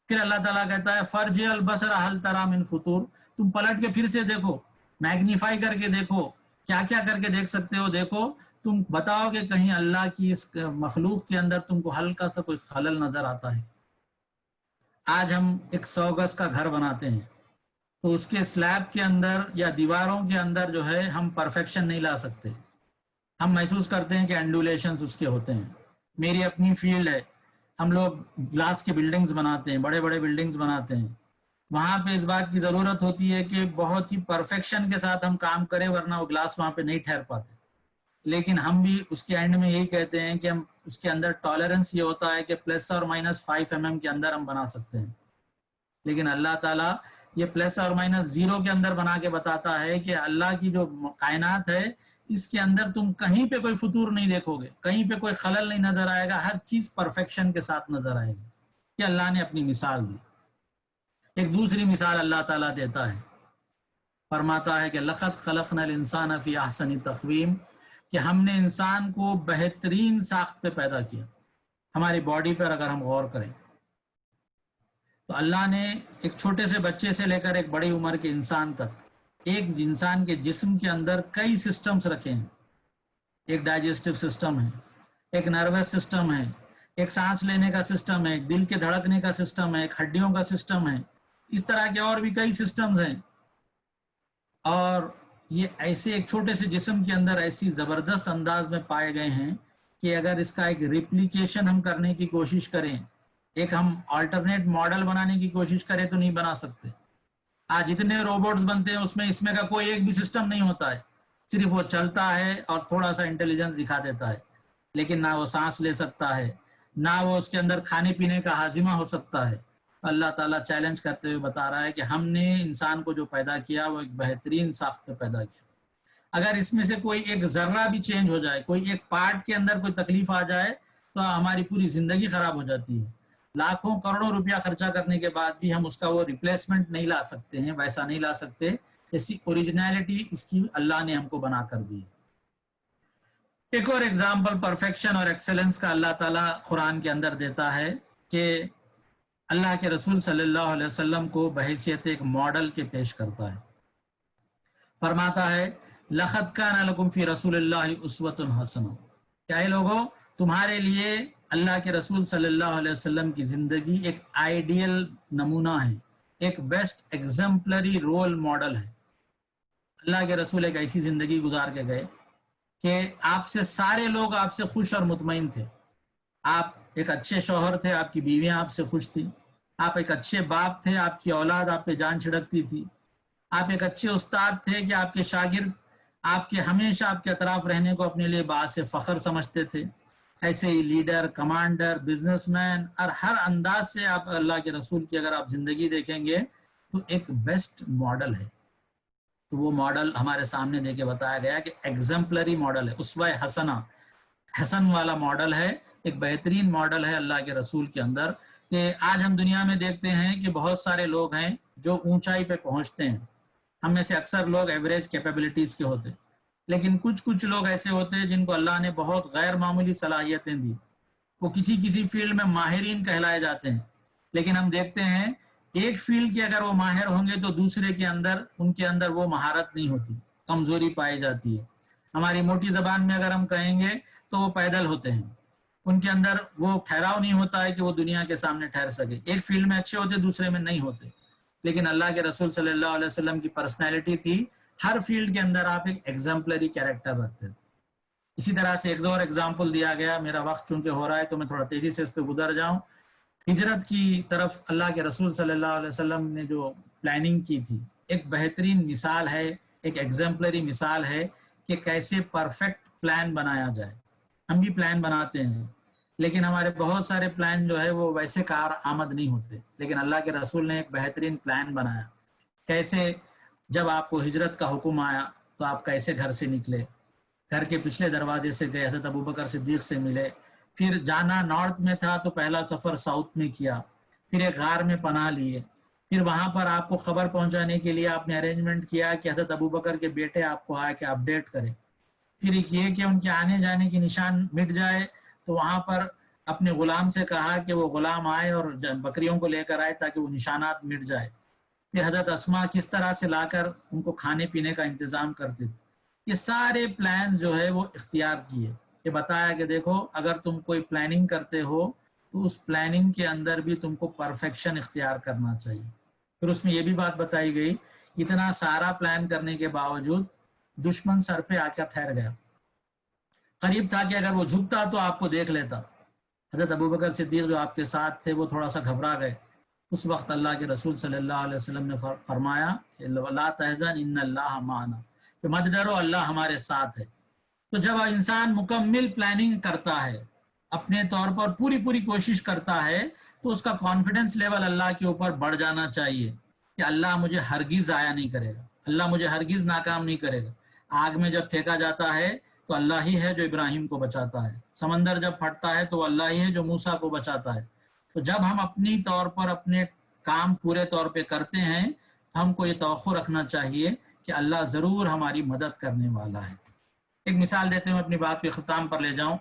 پھر اللہ تعالیٰ کہتا ہے فرج البصر هل تری من فطور، تم پلٹ کے پھر سے دیکھو، میگنیفائی کر کے دیکھو، کیا کیا کر کے دیکھ سکتے ہو دیکھو، تم بتاؤ کہ کہیں اللہ کی اس مخلوق کے اندر تم کو ہلکا سا کوئی خلل نظر آتا ہے؟ آج ہم ایک 100 گز کا گھر بناتے ہیں تو اس کے سلیب کے اندر یا دیواروں کے اندر جو ہے ہم پرفیکشن نہیں لا سکتے، ہم محسوس کرتے ہیں کہ انڈولیشنز اس کے ہوتے ہیں۔ میری اپنی فیلڈ ہے، ہم لوگ گلاس کے بلڈنگز بناتے ہیں، بڑے بڑے بلڈنگز بناتے ہیں، وہاں پہ اس بات کی ضرورت ہوتی ہے کہ بہت ہی پرفیکشن کے ساتھ ہم کام کریں ورنہ وہ گلاس وہاں پہ نہیں ٹھہر پاتے۔ لیکن ہم بھی اس کے اینڈ میں یہی کہتے ہیں کہ ہم اس کے اندر ٹالرنس یہ ہوتا ہے کہ پلس اور مائنس 5 mm کے اندر ہم بنا سکتے ہیں، لیکن اللہ تعالیٰ یہ پلس اور مائنس 0 کے اندر بنا کے بتاتا ہے کہ اللہ کی جو کائنات ہے اس کے اندر تم کہیں پہ کوئی فطور نہیں دیکھو گے، کہیں پہ کوئی خلل نہیں نظر آئے گا، ہر چیز پرفیکشن کے ساتھ نظر آئے گی۔ یہ اللہ نے اپنی مثال دی۔ ایک دوسری مثال اللہ تعالیٰ دیتا ہے، فرماتا ہے کہ لقد خلقنا الانسان فی احسن تقویم، کہ ہم نے انسان کو بہترین ساخت پہ پیدا کیا۔ ہماری باڈی پر اگر ہم غور کریں تو اللہ نے ایک چھوٹے سے بچے سے لے کر ایک بڑی عمر کے انسان تک ایک انسان کے جسم کے اندر کئی سسٹمز رکھے ہیں۔ ایک ڈائجسٹو سسٹم ہے، ایک نروس سسٹم ہے، ایک سانس لینے کا سسٹم ہے، ایک دل کے دھڑکنے کا سسٹم ہے، ایک ہڈیوں کا سسٹم ہے، اس طرح کے اور بھی کئی سسٹمز ہیں۔ اور یہ ایسے ایک چھوٹے سے جسم کے اندر ایسی زبردست انداز میں پائے گئے ہیں کہ اگر اس کا ایک ریپلیکیشن ہم کرنے کی کوشش کریں، ایک ہم آلٹرنیٹ ماڈل بنانے کی کوشش کریں تو نہیں بنا سکتے۔ آج جتنے روبوٹس بنتے ہیں اس میں کا کوئی ایک بھی سسٹم نہیں ہوتا ہے، صرف وہ چلتا ہے اور تھوڑا سا انٹیلیجنس دکھا دیتا ہے، لیکن نہ وہ سانس لے سکتا ہے، نہ وہ اس کے اندر کھانے پینے کا ہاضمہ ہو سکتا ہے۔ اللہ تعالیٰ چیلنج کرتے ہوئے بتا رہا ہے کہ ہم نے انسان کو جو پیدا کیا وہ ایک بہترین ساخت پہ پیدا کیا۔ اگر اس میں سے کوئی ایک ذرہ بھی چینج ہو جائے، کوئی ایک پارٹ کے اندر کوئی تکلیف آ جائے تو ہماری پوری زندگی خراب ہو جاتی ہے۔ لاکھوں کروڑوں روپیہ خرچہ کرنے کے بعد بھی ہم اس کا وہ ریپلیسمنٹ نہیں لا سکتے ہیں، ویسا نہیں لا سکتے جیسی اوریجنلٹی اس کی اللہ نے ہم کو بنا کر دی۔ ایک اور ایگزامپل پرفیکشن اور ایکسلنس کا اللہ تعالیٰ قرآن کے اندر دیتا ہے کہ اللہ کے رسول صلی اللہ علیہ وسلم کو بحیثیت ایک ماڈل کے پیش کرتا ہے۔ فرماتا ہے لقد کان لکم فی رسول اللہ اسوۃ حسنہ، کہ اے لوگوں تمہارے لیے اللہ کے رسول صلی اللہ علیہ وسلم کی زندگی ایک آئیڈیل نمونہ ہے، ایک بیسٹ ایگزمپلری رول ماڈل ہے۔ اللہ کے رسول ایک ایسی زندگی گزار کے گئے کہ آپ سے سارے لوگ آپ سے خوش اور مطمئن تھے۔ آپ ایک اچھے شوہر تھے، آپ کی بیویاں آپ سے خوش تھیں، آپ ایک اچھے باپ تھے، آپ کی اولاد آپ پہ جان چھڑکتی تھی، آپ ایک اچھے استاد تھے کہ آپ کے شاگرد آپ کے ہمیشہ آپ کے اطراف رہنے کو اپنے لیے باعث فخر سمجھتے تھے۔ ایسے ہی لیڈر، کمانڈر، بزنس مین اور ہر انداز سے آپ اللہ کے رسول کی اگر آپ زندگی دیکھیں گے تو ایک بیسٹ ماڈل ہے۔ تو وہ ماڈل ہمارے سامنے دے کے بتایا گیا کہ ایگزمپلری ماڈل ہے، اسوہ حسنہ، حسن والا ماڈل ہے، ایک بہترین ماڈل ہے اللہ کے رسول کے اندر۔ کہ آج ہم دنیا میں دیکھتے ہیں کہ بہت سارے لوگ ہیں جو اونچائی پہ پہنچتے ہیں، ہم میں سے اکثر لوگ ایوریج کیپیبلٹیز کے ہوتے، لیکن کچھ لوگ ایسے ہوتے ہیں جن کو اللہ نے بہت غیر معمولی صلاحیتیں دی، وہ کسی فیلڈ میں ماہرین کہلائے جاتے ہیں، لیکن ہم دیکھتے ہیں ایک فیلڈ کے اگر وہ ماہر ہوں گے تو دوسرے کے اندر ان کے اندر وہ مہارت نہیں ہوتی، کمزوری پائی جاتی ہے۔ ہماری موٹی زبان میں اگر ہم کہیں گے تو وہ پیدل ہوتے ہیں، ان کے اندر وہ ٹھہراؤ نہیں ہوتا ہے کہ وہ دنیا کے سامنے ٹھہر سکے، ایک فیلڈ میں اچھے ہوتے دوسرے میں نہیں ہوتے۔ لیکن اللہ کے رسول صلی اللہ علیہ وسلم کی پرسنالٹی تھی، ہر فیلڈ کے اندر آپ ایک ایگزامپلری کیریکٹر رکھتے تھے۔ اسی طرح سے ایک اور ایگزامپل دیا گیا، میرا وقت چونکہ ہو رہا ہے تو میں تھوڑا تیزی سے اس پہ گزر جاؤں۔ ہجرت کی طرف اللہ کے رسول صلی اللہ علیہ وسلم نے جو پلاننگ کی تھی، ایک بہترین مثال ہے، ایک ایگزامپلری مثال ہے کہ کیسے پرفیکٹ پلان بنایا جائے۔ ہم بھی پلان بناتے ہیں لیکن ہمارے بہت سارے پلان جو ہے وہ ویسے کار آمد نہیں ہوتے، لیکن اللہ کے رسول نے ایک بہترین پلان بنایا۔ کیسے جب آپ کو ہجرت کا حکم آیا تو آپ کیسے گھر سے نکلے، گھر کے پچھلے دروازے سے گئے، حضرت ابوبکر صدیق سے ملے، پھر جانا نارتھ میں تھا تو پہلا سفر ساؤتھ میں کیا، پھر ایک غار میں پناہ لیے، پھر وہاں پر آپ کو خبر پہنچانے کے لیے آپ نے ارینجمنٹ کیا کہ حضرت ابوبکر کے بیٹے آپ کو آئے کہ اپڈیٹ کریں، پھر ایک یہ کہ ان کے آنے جانے کی نشان مٹ جائے تو وہاں پر اپنے غلام سے کہا کہ وہ غلام آئے اور بکریوں کو لے کر آئے تاکہ وہ نشانات مٹ جائے، پھر حضرت اسما کس طرح سے لا کر ان کو کھانے پینے کا انتظام کرتے تھے۔ یہ سارے پلان جو ہے وہ اختیار کیے، یہ بتایا کہ دیکھو اگر تم کوئی پلاننگ کرتے ہو تو اس پلاننگ کے اندر بھی تم کو پرفیکشن اختیار کرنا چاہیے۔ پھر اس میں یہ بھی بات بتائی گئی، اتنا سارا پلان کرنے کے باوجود دشمن سر پہ آ کر ٹھہر گیا، قریب تھا کہ اگر وہ جھکتا تو آپ کو دیکھ لیتا۔ حضرت ابوبکر صدیق جو آپ کے ساتھ تھے وہ تھوڑا سا گھبرا گئے، اس وقت اللہ کے رسول صلی اللہ علیہ وسلم نے فرمایا لا تحزن ان اللہ معنا، کہ مت ڈرو اللہ ہمارے ساتھ ہے۔ تو جب انسان مکمل پلاننگ کرتا ہے، اپنے طور پر پوری کوشش کرتا ہے، تو اس کا کانفیڈنس لیول اللہ کے اوپر بڑھ جانا چاہیے کہ اللہ مجھے ہرگز ضائع نہیں کرے گا، اللہ مجھے ہرگز ناکام نہیں کرے گا۔ آگ میں جب پھینکا جاتا ہے تو اللہ ہی ہے جو ابراہیم کو بچاتا ہے، سمندر جب پھٹتا ہے تو اللہ ہی ہے جو موسیٰ کو بچاتا ہے۔ تو جب ہم اپنی طور پر اپنے کام پورے طور پہ کرتے ہیں تو ہم کو یہ توقع رکھنا چاہیے کہ اللہ ضرور ہماری مدد کرنے والا ہے۔ ایک مثال دیتے ہوئے اپنی بات کے اختتام پر لے جاؤں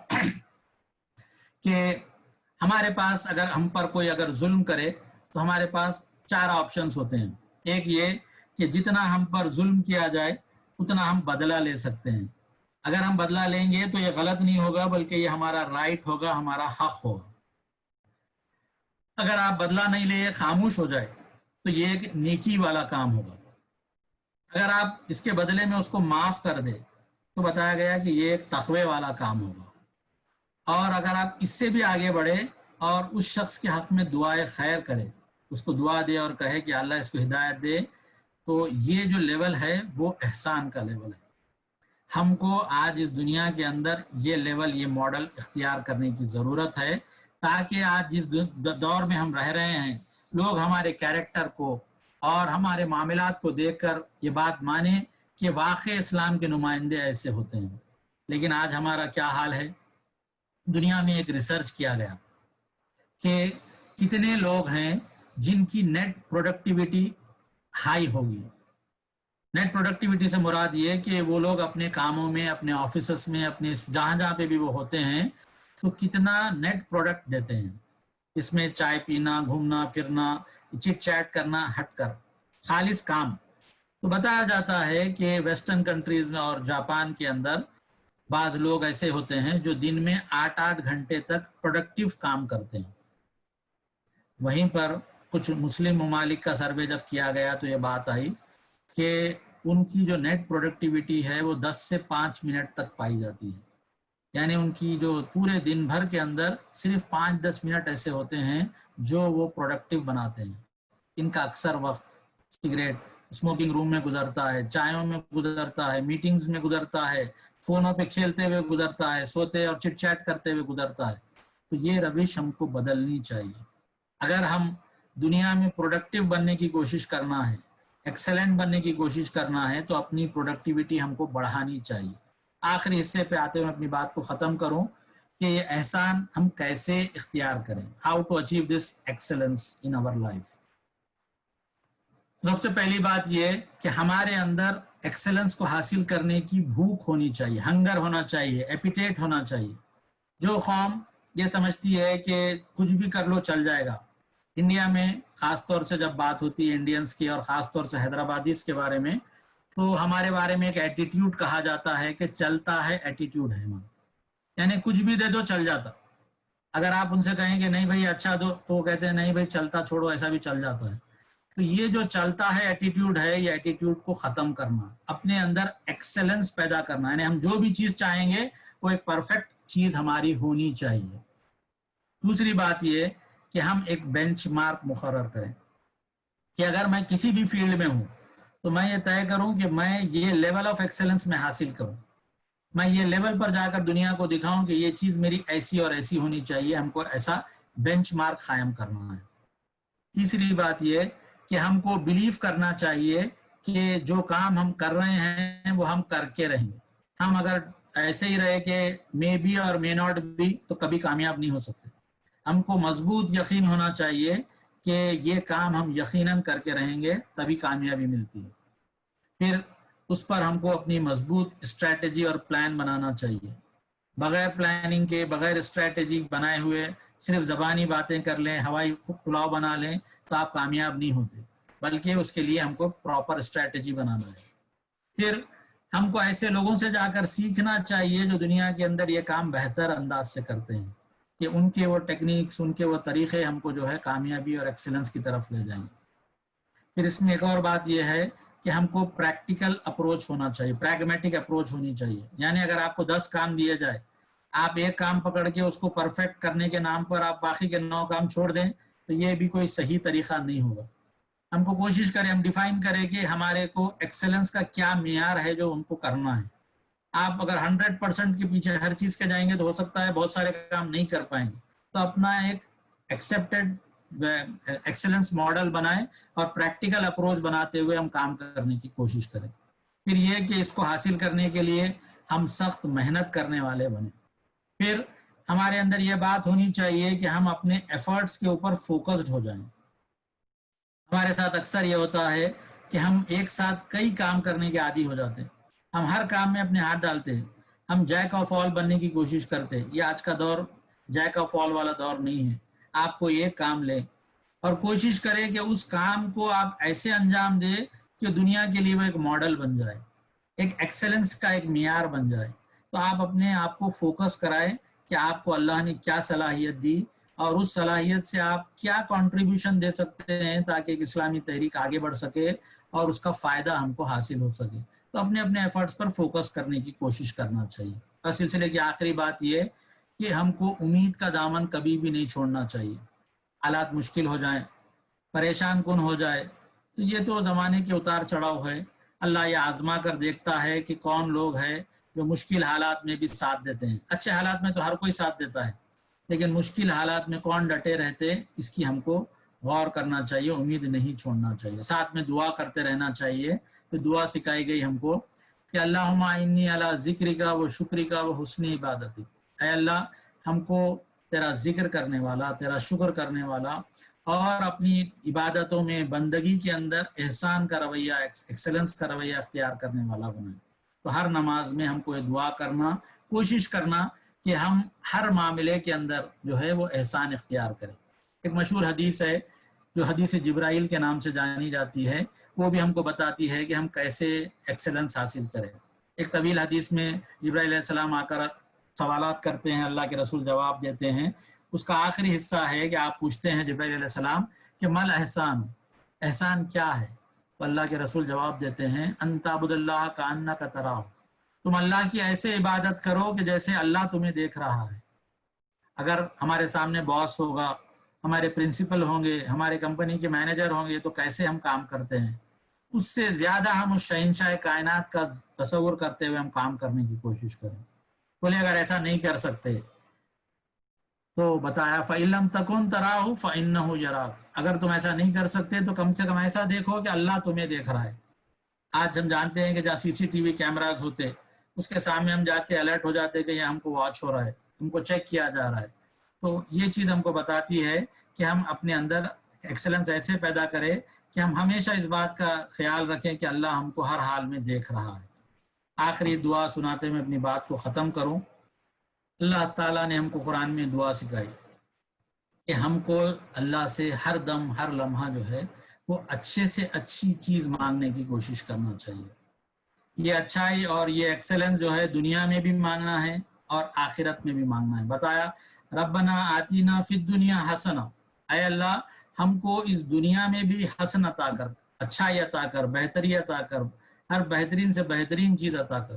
کہ ہمارے پاس اگر ہم پر کوئی اگر ظلم کرے تو ہمارے پاس 4 آپشنز ہوتے ہیں۔ ایک یہ کہ جتنا ہم پر ظلم کیا جائے اتنا ہم بدلہ لے سکتے ہیں، اگر ہم بدلہ لیں گے تو یہ غلط نہیں ہوگا بلکہ یہ ہمارا رائٹ ہوگا، ہمارا حق ہوگا۔ اگر آپ بدلہ نہیں لے خاموش ہو جائے تو یہ ایک نیکی والا کام ہوگا، اگر آپ اس کے بدلے میں اس کو معاف کر دے تو بتایا گیا کہ یہ ایک تقوی والا کام ہوگا، اور اگر آپ اس سے بھی آگے بڑھے اور اس شخص کے حق میں دعائے خیر کرے، اس کو دعا دے اور کہے کہ اللہ اس کو ہدایت دے، تو یہ جو لیول ہے وہ احسان کا لیول ہے۔ ہم کو آج اس دنیا کے اندر یہ لیول، یہ ماڈل اختیار کرنے کی ضرورت ہے تاکہ آج جس دور میں ہم رہ رہے ہیں لوگ ہمارے کیریکٹر کو اور ہمارے معاملات کو دیکھ کر یہ بات مانیں کہ واقع اسلام کے نمائندے ایسے ہوتے ہیں۔ لیکن آج ہمارا کیا حال ہے؟ دنیا میں ایک ریسرچ کیا گیا کہ کتنے لوگ ہیں جن کی نیٹ پروڈکٹیوٹی ہائی ہوگی۔ نیٹ پروڈکٹیوٹی سے مراد یہ کہ وہ لوگ اپنے کاموں میں، اپنے آفیسز میں، اپنے جہاں پہ بھی وہ ہوتے ہیں تو کتنا نیٹ پروڈکٹ دیتے ہیں۔ اس میں چائے پینا، گھومنا پھرنا، چٹ چیٹ کرنا ہٹ کر خالص کام۔ تو بتایا جاتا ہے کہ ویسٹرن کنٹریز میں اور جاپان کے اندر بعض لوگ ایسے ہوتے ہیں جو دن میں 8 گھنٹے تک پروڈکٹیو کام کرتے ہیں۔ وہیں پر کچھ مسلم ممالک کا سروے جب کیا گیا تو یہ بات آئی کہ ان کی جو نیٹ پروڈکٹیوٹی ہے وہ 10 سے 5 منٹ تک پائی جاتی ہے، یعنی ان کی جو پورے دن بھر کے اندر صرف 5-10 منٹ ایسے ہوتے ہیں جو وہ پروڈکٹیو بناتے ہیں۔ ان کا اکثر وقت سگریٹ اسموکنگ روم میں گزرتا ہے، چائےوں میں گزرتا ہے، میٹنگز میں گزرتا ہے، فونوں پہ کھیلتے ہوئے گزرتا ہے، سوتے اور چٹ چیٹ کرتے ہوئے گزرتا ہے۔ تو یہ روش ہم کو بدلنی چاہیے۔ اگر ہم دنیا میں پروڈکٹیو بننے کی کوشش کرنا ہے، ایکسلنٹ بننے کی کوشش کرنا ہے تو اپنی پروڈکٹیوٹی ہم کو بڑھانی چاہیے۔ آخری حصے پہ آتے ہوئے اپنی بات کو ختم کروں کہ یہ احسان ہم کیسے اختیار کریں، how to achieve this excellence in our life. سب سے پہلی بات یہ کہ ہمارے اندر ایکسلنس کو حاصل کرنے کی بھوک ہونی چاہیے، ہنگر ہونا چاہیے، ایپیٹیٹ ہونا چاہیے۔ جو قوم یہ سمجھتی ہے کہ کچھ بھی کر لو چل جائے گا، انڈیا میں خاص طور سے جب بات ہوتی ہے انڈینز کی اور خاص طور سے حیدرآبادیز کے بارے میں، تو ہمارے بارے میں ایک ایٹیٹیوڈ کہا جاتا ہے کہ چلتا ہے ایٹیٹیوڈ ہے ہمارا، یعنی کچھ بھی دے دو چل جاتا۔ اگر آپ ان سے کہیں کہ نہیں بھائی اچھا دو تو وہ کہتے ہیں نہیں بھائی چلتا چھوڑو، ایسا بھی چل جاتا ہے۔ تو یہ جو چلتا ہے ایٹیٹیوڈ ہے، یہ ایٹیٹیوڈ کو ختم کرنا، اپنے اندر ایکسلنس پیدا کرنا، یعنی ہم جو بھی چیز چاہیں گے وہ ایک پرفیکٹ چیز ہماری ہونی چاہیے۔ دوسری بات یہ کہ ہم ایک بینچ مارک مقرر کریں کہ اگر میں کسی بھی فیلڈ میں ہوں تو میں یہ طے کروں کہ میں یہ لیول آف ایکسلنس میں حاصل کروں، میں یہ لیول پر جا کر دنیا کو دکھاؤں کہ یہ چیز میری ایسی اور ایسی ہونی چاہیے، ہم کو ایسا بینچ مارک قائم کرنا ہے۔ تیسری بات یہ کہ ہم کو بلیو کرنا چاہیے کہ جو کام ہم کر رہے ہیں وہ ہم کر کے رہیں گے۔ ہم اگر ایسے ہی رہے کہ مے بی اور مے ناٹ بی تو کبھی کامیاب نہیں ہو سکتے۔ ہم کو مضبوط یقین ہونا چاہیے کہ یہ کام ہم یقیناً کر کے رہیں گے، تبھی کامیابی ملتی ہے۔ پھر اس پر ہم کو اپنی مضبوط اسٹریٹجی اور پلان بنانا چاہیے۔ بغیر پلاننگ کے، بغیر اسٹریٹجی بنائے ہوئے صرف زبانی باتیں کر لیں، ہوائی پلاؤ بنا لیں تو آپ کامیاب نہیں ہوتے، بلکہ اس کے لیے ہم کو پراپر اسٹریٹجی بنانا ہے۔ پھر ہم کو ایسے لوگوں سے جا کر سیکھنا چاہیے جو دنیا کے اندر یہ کام بہتر انداز سے کرتے ہیں، کہ ان کے وہ ٹیکنیکس، ان کے وہ طریقے ہم کو جو ہے کامیابی اور ایکسلنس کی طرف لے جائیں۔ پھر اس میں ایک اور بات یہ ہے کہ ہم کو پریکٹیکل اپروچ ہونا چاہیے، پریگمیٹک اپروچ ہونی چاہیے۔ یعنی اگر آپ کو 10 کام دیے جائے، آپ ایک کام پکڑ کے اس کو پرفیکٹ کرنے کے نام پر آپ باقی کے 9 کام چھوڑ دیں تو یہ بھی کوئی صحیح طریقہ نہیں ہوگا۔ ہم کو کوشش کریں، ہم ڈیفائن کریں کہ ہمارے کو ایکسلنس کا کیا معیار ہے جو ہم کو کرنا ہے۔ آپ اگر 100% کے پیچھے ہر چیز کے جائیں گے تو ہو سکتا ہے بہت سارے کام نہیں کر پائیں گے۔ تو اپنا ایک ایکسیپٹڈ ایکسلنس ماڈل بنائیں اور پریکٹیکل اپروچ بناتے ہوئے ہم کام کرنے کی کوشش کریں۔ پھر یہ کہ اس کو حاصل کرنے کے لیے ہم سخت محنت کرنے والے بنیں۔ پھر ہمارے اندر یہ بات ہونی چاہیے کہ ہم اپنے ایفرٹس کے اوپر فوکسڈ ہو جائیں۔ ہمارے ساتھ اکثر یہ ہوتا ہے کہ ہم ایک ساتھ کئی کام کرنے کے عادی ہو جاتے ہیں، ہم ہر کام میں اپنے ہاتھ ڈالتے ہیں، ہم جیک آف آل بننے کی کوشش کرتے ہیں۔ یہ آج کا دور جیک آف آل والا دور نہیں ہے۔ آپ کو ایک کام لیں اور کوشش کریں کہ اس کام کو آپ ایسے انجام دیں کہ دنیا کے لیے وہ ایک ماڈل بن جائے، ایک ایکسلنس کا ایک معیار بن جائے۔ تو آپ اپنے آپ کو فوکس کرائیں کہ آپ کو اللہ نے کیا صلاحیت دی اور اس صلاحیت سے آپ کیا کنٹریبیوشن دے سکتے ہیں تاکہ ایک اسلامی تحریک آگے بڑھ سکے اور اس کا فائدہ ہم کو حاصل ہو سکے۔ تو اپنے اپنے ایفرٹس پر فوکس کرنے کی کوشش کرنا چاہیے۔ اور سلسلے کی آخری بات یہ کہ ہم کو امید کا دامن کبھی بھی نہیں چھوڑنا چاہیے۔ حالات مشکل ہو جائیں، پریشان کن ہو جائے تو یہ تو زمانے کے اتار چڑھاؤ ہے، اللہ یہ آزما کر دیکھتا ہے کہ کون لوگ ہیں جو مشکل حالات میں بھی ساتھ دیتے ہیں۔ اچھے حالات میں تو ہر کوئی ساتھ دیتا ہے، لیکن مشکل حالات میں کون ڈٹے رہتے، اس کی ہم کو غور کرنا چاہیے، امید نہیں چھوڑنا چاہیے، ساتھ میں دعا کرتے رہنا چاہیے۔ تو دعا سکھائی گئی ہم کو کہ اللہم انی علی ذکرک و شکرک و حسن عبادتک، اے اللہ ہم کو تیرا ذکر کرنے والا، تیرا شکر کرنے والا اور اپنی عبادتوں میں، بندگی کے اندر احسان کا رویہ، ایکسلنس کا رویہ اختیار کرنے والا بنائے۔ تو ہر نماز میں ہم کو یہ دعا کرنا، کوشش کرنا کہ ہم ہر معاملے کے اندر جو ہے وہ احسان اختیار کریں۔ ایک مشہور حدیث ہے جو حدیث جبرائیل کے نام سے جانی جاتی ہے، وہ بھی ہم کو بتاتی ہے کہ ہم کیسے ایکسلنس حاصل کریں۔ ایک طویل حدیث میں جبرائیل علیہ السلام آ کر سوالات کرتے ہیں، اللہ کے رسول جواب دیتے ہیں۔ اس کا آخری حصہ ہے کہ آپ پوچھتے ہیں جبرائیل علیہ السلام کہ مل احسان، احسان کیا ہے؟ تو اللہ کے رسول جواب دیتے ہیں ان تعبد اللہ کانک تراہ، تم اللہ کی ایسے عبادت کرو کہ جیسے اللہ تمہیں دیکھ رہا ہے۔ اگر ہمارے سامنے باس ہوگا، ہمارے پرنسپل ہوں گے، ہمارے کمپنی کے مینیجر ہوں گے تو کیسے ہم کام کرتے ہیں، اس سے زیادہ ہم اس شہنشاہ کائنات کا تصور کرتے ہوئے ہم کام کرنے کی کوشش کریں۔ بولے اگر ایسا نہیں کر سکتے تو بتایا فَإِن لَمْ تَكُنْ تَرَاهُ فَإِنَّهُ يَرَاكَ، اگر تم ایسا نہیں کر سکتے تو کم سے کم ایسا دیکھو کہ اللہ تمہیں دیکھ رہا ہے۔ آج ہم جانتے ہیں کہ جہاں سی سی ٹی وی کیمراز ہوتے اس کے سامنے ہم جا کے الرٹ ہو جاتے کہ یہ ہم کو واچ ہو رہا ہے، ہم کو چیک کیا جا رہا ہے۔ تو یہ چیز ہم کو بتاتی ہے کہ ہم اپنے اندر ایکسلنس ایسے پیدا کریں کہ ہم ہمیشہ اس بات کا خیال رکھیں کہ اللہ ہم کو ہر حال میں دیکھ رہا ہے. آخری دعا سناتے میں اپنی بات کو ختم کروں. اللہ تعالیٰ نے ہم کو قرآن میں دعا سکھائی کہ ہم کو اللہ سے ہر دم ہر لمحہ جو ہے وہ اچھے سے اچھی چیز مانگنے کی کوشش کرنا چاہیے. یہ اچھائی اور یہ ایکسلنس جو ہے دنیا میں بھی مانگنا ہے اور آخرت میں بھی مانگنا ہے. بتایا ربنا آتینا فی الدنیا حسنہ، اے اللہ ہم کو اس دنیا میں بھی حسن عطا کر، اچھائی عطا کر، بہتری عطا کر، ہر بہترین سے بہترین چیز عطا کر.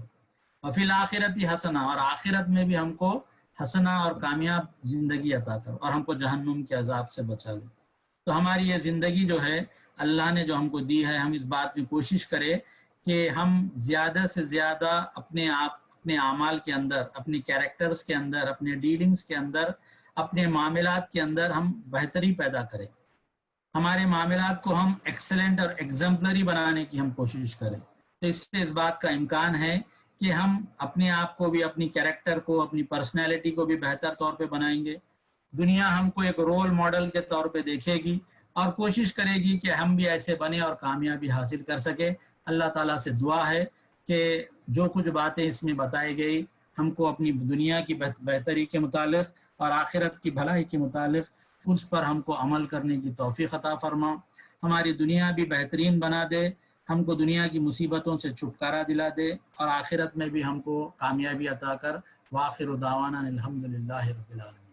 وفی الآخرتی حسنہ، اور آخرت میں بھی ہم کو حسنہ اور کامیاب زندگی عطا کر، اور ہم کو جہنم کے عذاب سے بچا لے. تو ہماری یہ زندگی جو ہے اللہ نے جو ہم کو دی ہے، ہم اس بات میں کوشش کریں کہ ہم زیادہ سے زیادہ اپنے آپ، اپنے اعمال کے اندر، اپنے کیریکٹرز کے اندر، اپنے ڈیلنگز کے اندر، اپنے معاملات کے اندر ہم بہتری پیدا کریں. ہمارے معاملات کو ہم ایکسلنٹ اور ایگزمپلری بنانے کی ہم کوشش کریں. تو اس سے اس بات کا امکان ہے کہ ہم اپنے آپ کو بھی، اپنی کیریکٹر کو، اپنی پرسنالٹی کو بھی بہتر طور پہ بنائیں گے. دنیا ہم کو ایک رول ماڈل کے طور پہ دیکھے گی اور کوشش کرے گی کہ ہم بھی ایسے بنے اور کامیابی حاصل کر سکے. اللہ تعالیٰ سے دعا ہے کہ جو کچھ باتیں اس میں بتائی گئی ہم کو اپنی دنیا کی بہتری کے متعلق اور آخرت کی بھلائی کے متعلق اس پر ہم کو عمل کرنے کی توفیق عطا فرما. ہماری دنیا بھی بہترین بنا دے، ہم کو دنیا کی مصیبتوں سے چھٹکارا دلا دے، اور آخرت میں بھی ہم کو کامیابی عطا کر. وآخر دعوانا الحمدللہ رب العالمین.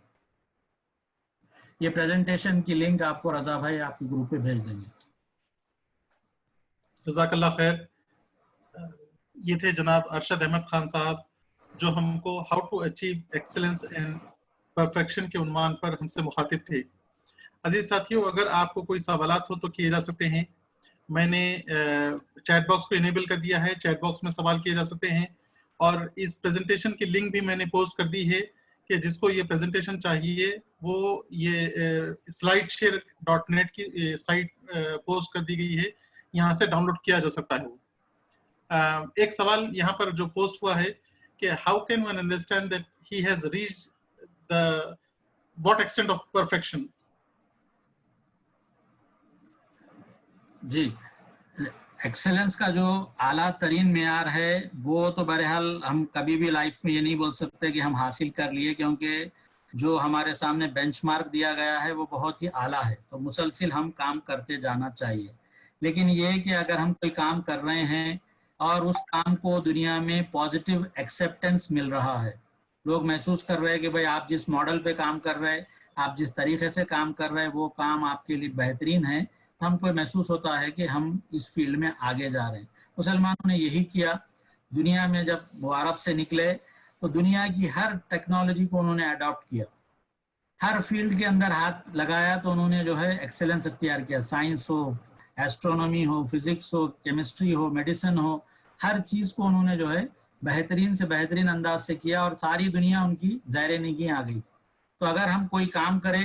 یہ پریزنٹیشن کی لنک آپ کو رضا بھائی آپ کے گروپ پہ بھیج دیں گے. جزاک اللہ خیر. یہ تھے جناب ارشد احمد خان صاحب جو ہم کو how to achieve excellence and perfection کے عنوان پر ہم سے مخاطب تھے. عزیز ساتھیوں، اگر آپ کو کوئی سوالات ہو تو کیے جا سکتے ہیں. میں نے چیٹ باکس کو انیبل کر دیا ہے، چیٹ باکس میں سوال کیے جا سکتے ہیں. اور اس پریزنٹیشن کی لنک بھی میں نے پوسٹ کر دی ہے کہ جس کو یہ پریزنٹیشن چاہیے وہ یہ slideshare.net کی سائٹ پوسٹ کر دی گئی ہے، یہاں سے ڈاؤن لوڈ کیا جا سکتا ہے. ایک سوال یہاں پر جو پوسٹ ہوا ہے کہ how can one understand that he has reached the what extent of perfection. جی، ایکسلنس کا جو اعلیٰ ترین معیار ہے وہ تو بہرحال ہم کبھی بھی لائف میں یہ نہیں بول سکتے کہ ہم حاصل کر لیے، کیونکہ جو ہمارے سامنے بینچ مارک دیا گیا ہے وہ بہت ہی اعلیٰ ہے. تو مسلسل ہم کام کرتے جانا چاہیے. لیکن یہ کہ اگر ہم کوئی کام کر رہے ہیں اور اس کام کو دنیا میں پازیٹیو ایکسیپٹنس مل رہا ہے، لوگ محسوس کر رہے ہیں کہ بھائی آپ جس ماڈل پہ کام کر رہے، آپ جس طریقے سے کام کر رہے وہ کام آپ کے لیے بہترین ہے، ہم کو محسوس ہوتا ہے کہ ہم اس فیلڈ میں آگے جا رہے ہیں. مسلمانوں نے یہی کیا. دنیا میں جب وہ عرب سے نکلے تو دنیا کی ہر ٹیکنالوجی کو انہوں نے اڈاپٹ کیا، ہر فیلڈ کے اندر ہاتھ لگایا تو انہوں نے جو ہے ایکسلنس اختیار کیا. سائنس ہو، ایسٹرونومی ہو، فزکس ہو، کیمسٹری ہو، میڈیسن ہو، ہر چیز کو انہوں نے جو ہے بہترین سے بہترین انداز سے کیا، اور ساری دنیا ان کی زیر نگیں آ گئی. تو اگر ہم کوئی کام کریں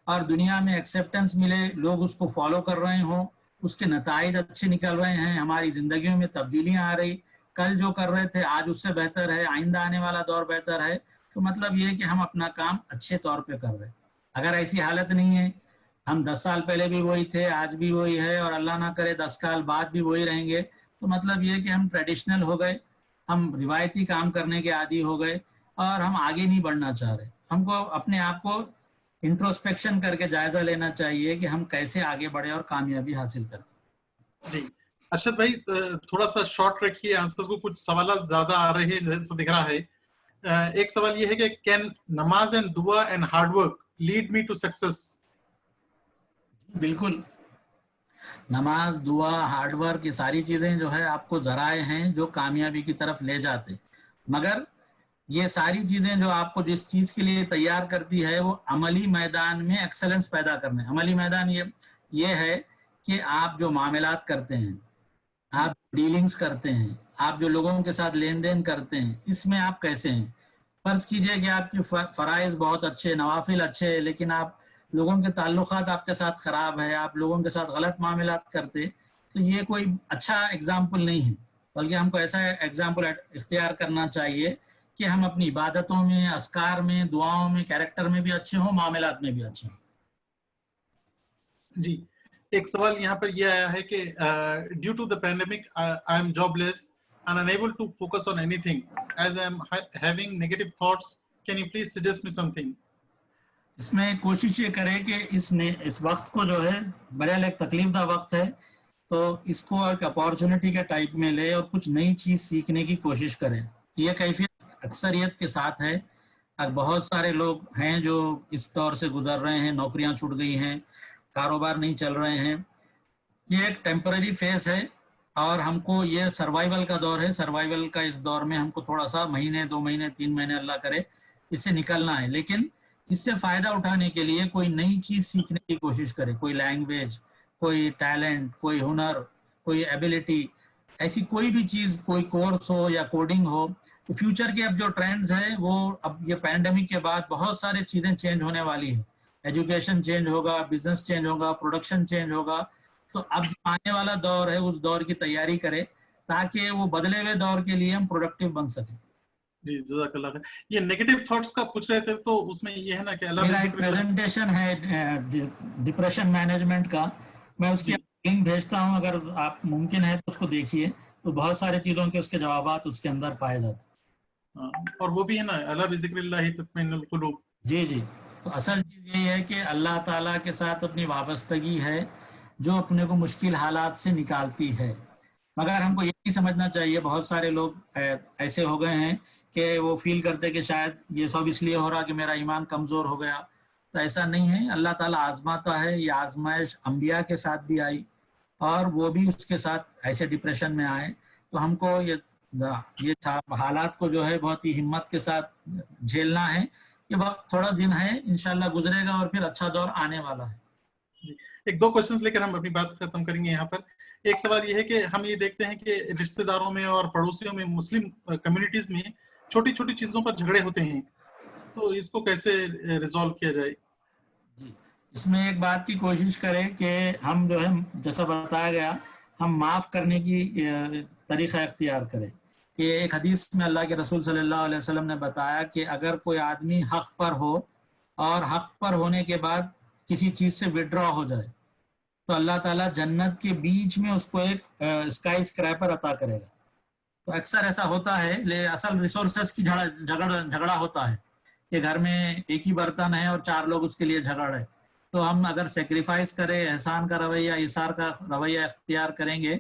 اور دنیا میں ایکسیپٹنس ملے، لوگ اس کو فالو کر رہے ہوں، اس کے نتائج اچھے نکل رہے ہیں، ہماری زندگیوں میں تبدیلیاں آ رہی، کل جو کر رہے تھے آج اس سے بہتر ہے، آئندہ آنے والا دور بہتر ہے، تو مطلب یہ ہے کہ ہم اپنا کام اچھے طور پہ کر رہے ہیں. اگر ایسی حالت نہیں ہے، ہم 10 سال پہلے بھی وہی تھے، آج بھی وہی ہے، اور اللہ نہ کرے 10 سال بعد بھی وہی رہیں گے، تو مطلب یہ کہ ہم ٹریڈیشنل ہو گئے، ہم روایتی کام کرنے کے عادی ہو گئے اور ہم آگے نہیں بڑھنا چاہ رہے. ہم کو اپنے آپ کو انٹروسپیکشن کر کے جائزہ لینا چاہیے کہ ہم کیسے آگے بڑھے اور کامیابی حاصل کریں. جی ارشد بھائی، تھوڑا سا شارٹ رکھیے آنسر کو، کچھ سوالات زیادہ آ رہے ہیں جیسا دکھ رہا ہے. ایک سوال یہ ہے کہ کین نماز اینڈ دعا and hard work lead me to success? بالکل. نماز، دعا، ہارڈ ورک، یہ ساری چیزیں جو ہے آپ کو ذرائع ہیں جو کامیابی کی طرف لے جاتے، مگر یہ ساری چیزیں جو آپ کو جس چیز کے لیے تیار کرتی ہے وہ عملی میدان میں ایکسلنس پیدا کرنا ہے. عملی میدان یہ ہے کہ آپ جو معاملات کرتے ہیں، آپ ڈیلنگز کرتے ہیں، آپ جو لوگوں کے ساتھ لین دین کرتے ہیں، اس میں آپ کیسے ہیں. فرض کیجئے کہ آپ کی فرائض بہت اچھے، نوافل اچھے، لیکن آپ لوگوں کے تعلقات آپ کے ساتھ خراب ہے، آپ لوگوں کے ساتھ غلط معاملات کرتے، تو یہ کوئی اچھا اگزامپل نہیں ہے. بلکہ ہم کو ایسا اگزامپل اختیار کرنا چاہیے کہ ہم اپنی عبادتوں میں، اذکار میں، دعاؤں میں، کیریکٹر میں بھی اچھے ہوں، معاملات میں بھی اچھے ہوں. جی ایک سوال یہاں پر یہ آیا ہے کہ due to the pandemic I am jobless and unable to focus on anything as I am having negative thoughts, can you please suggest me something? اس میں کوشش یہ کرے کہ اس وقت کو جو ہے بہرحال ایک تکلیف دہ وقت ہے تو اس کو ایک اپارچونٹی کے ٹائپ میں لے اور کچھ نئی چیز سیکھنے کی کوشش کرے. یہ کیفیت اکثریت کے ساتھ ہے. بہت سارے لوگ ہیں جو اس دور سے گزر رہے ہیں, نوکریاں چھوٹ گئی ہیں, کاروبار نہیں چل رہے ہیں. یہ ایک ٹیمپرری فیز ہے اور ہم کو یہ سروائیول کا دور ہے. سروائیول کا اس دور میں ہم کو تھوڑا سا مہینے 2 مہینے 3 مہینے اللہ کرے اس سے نکلنا ہے, لیکن اس سے فائدہ اٹھانے کے لیے کوئی نئی چیز سیکھنے کی کوشش کرے. کوئی لینگویج, کوئی ٹیلنٹ, کوئی ہنر, کوئی ایبیلٹی, ایسی کوئی بھی چیز, کوئی کورس ہو یا کوڈنگ ہو. تو فیوچر کے اب جو ٹرینڈز ہیں وہ اب یہ پینڈیمک کے بعد بہت سارے چیزیں چینج ہونے والی ہیں. ایجوکیشن چینج ہوگا, بزنس چینج ہوگا, پروڈکشن چینج ہوگا. تو اب جو آنے والا دور ہے اس دور کی تیاری کرے تاکہ وہ بدلے ہوئے دور کے لیے ہم پروڈکٹیو بن سکیں. جی جزاک اللہ خیر. یہ نیگیٹو تھاٹس کا پوچھ رہے تھے تو اس میں یہ ہے نا کہ میرا ایک پریزنٹیشن ہے ڈپریشن مینجمنٹ کا, میں اس کی لنک بھیجتا ہوں, اگر آپ ممکن ہے تو اس کو دیکھیے. تو بہت سارے چیزوں کے اس کے جوابات اس کے اندر پائے جاتے ہیں. اور وہ بھی ہے نا الا بذکر اللہ تطمئن القلوب. جی جی. تو اصل چیز یہی ہے کہ اللہ تعالیٰ کے ساتھ اپنی وابستگی ہے جو اپنے کو مشکل حالات سے نکالتی ہے. مگر ہم کو یہ نہیں سمجھنا چاہیے, بہت سارے لوگ ایسے ہو گئے ہیں کہ وہ فیل کرتے کہ شاید یہ سب اس لیے ہو رہا کہ میرا ایمان کمزور ہو گیا. تو ایسا نہیں ہے, اللہ تعالیٰ آزماتا ہے. یہ آزمائش انبیاء کے ساتھ بھی آئی اور وہ بھی اس کے ساتھ ایسے ڈپریشن میں آئے. تو ہم کو یہ حالات کو جو ہے بہت ہی ہمت کے ساتھ جھیلنا ہے. یہ وقت تھوڑا دن ہے, انشاءاللہ گزرے گا اور پھر اچھا دور آنے والا ہے. ایک 2 کوشچنز لے کر ہم اپنی بات ختم کریں گے یہاں پر. ایک سوال یہ ہے کہ ہم یہ دیکھتے ہیں کہ رشتہ داروں میں اور پڑوسیوں میں, مسلم کمیونٹیز میں چھوٹی چھوٹی چیزوں پر جھگڑے ہوتے ہیں, تو اس کو کیسے ریزالو کیا جائے؟ جی, اس میں ایک بات کی کوشش کریں کہ ہم جو ہے جیسا بتایا گیا ہم معاف کرنے کی طریقہ اختیار کریں. کہ ایک حدیث میں اللہ کے رسول صلی اللہ علیہ وسلم نے بتایا کہ اگر کوئی آدمی حق پر ہو اور حق پر ہونے کے بعد کسی چیز سے وڈرا ہو جائے تو اللہ تعالیٰ جنت کے بیچ میں اس کو ایک اسکائی اسکریپر عطا کرے گا. تو اکثر ایسا ہوتا ہے, اصل ریسورسز کی جھگڑا ہوتا ہے کہ گھر میں ایک ہی برتن ہے اور 4 لوگ اس کے لیے جھگڑ رہے. تو ہم اگر سیکریفائس کریں, احسان کا رویہ, ایثار کا رویہ اختیار کریں گے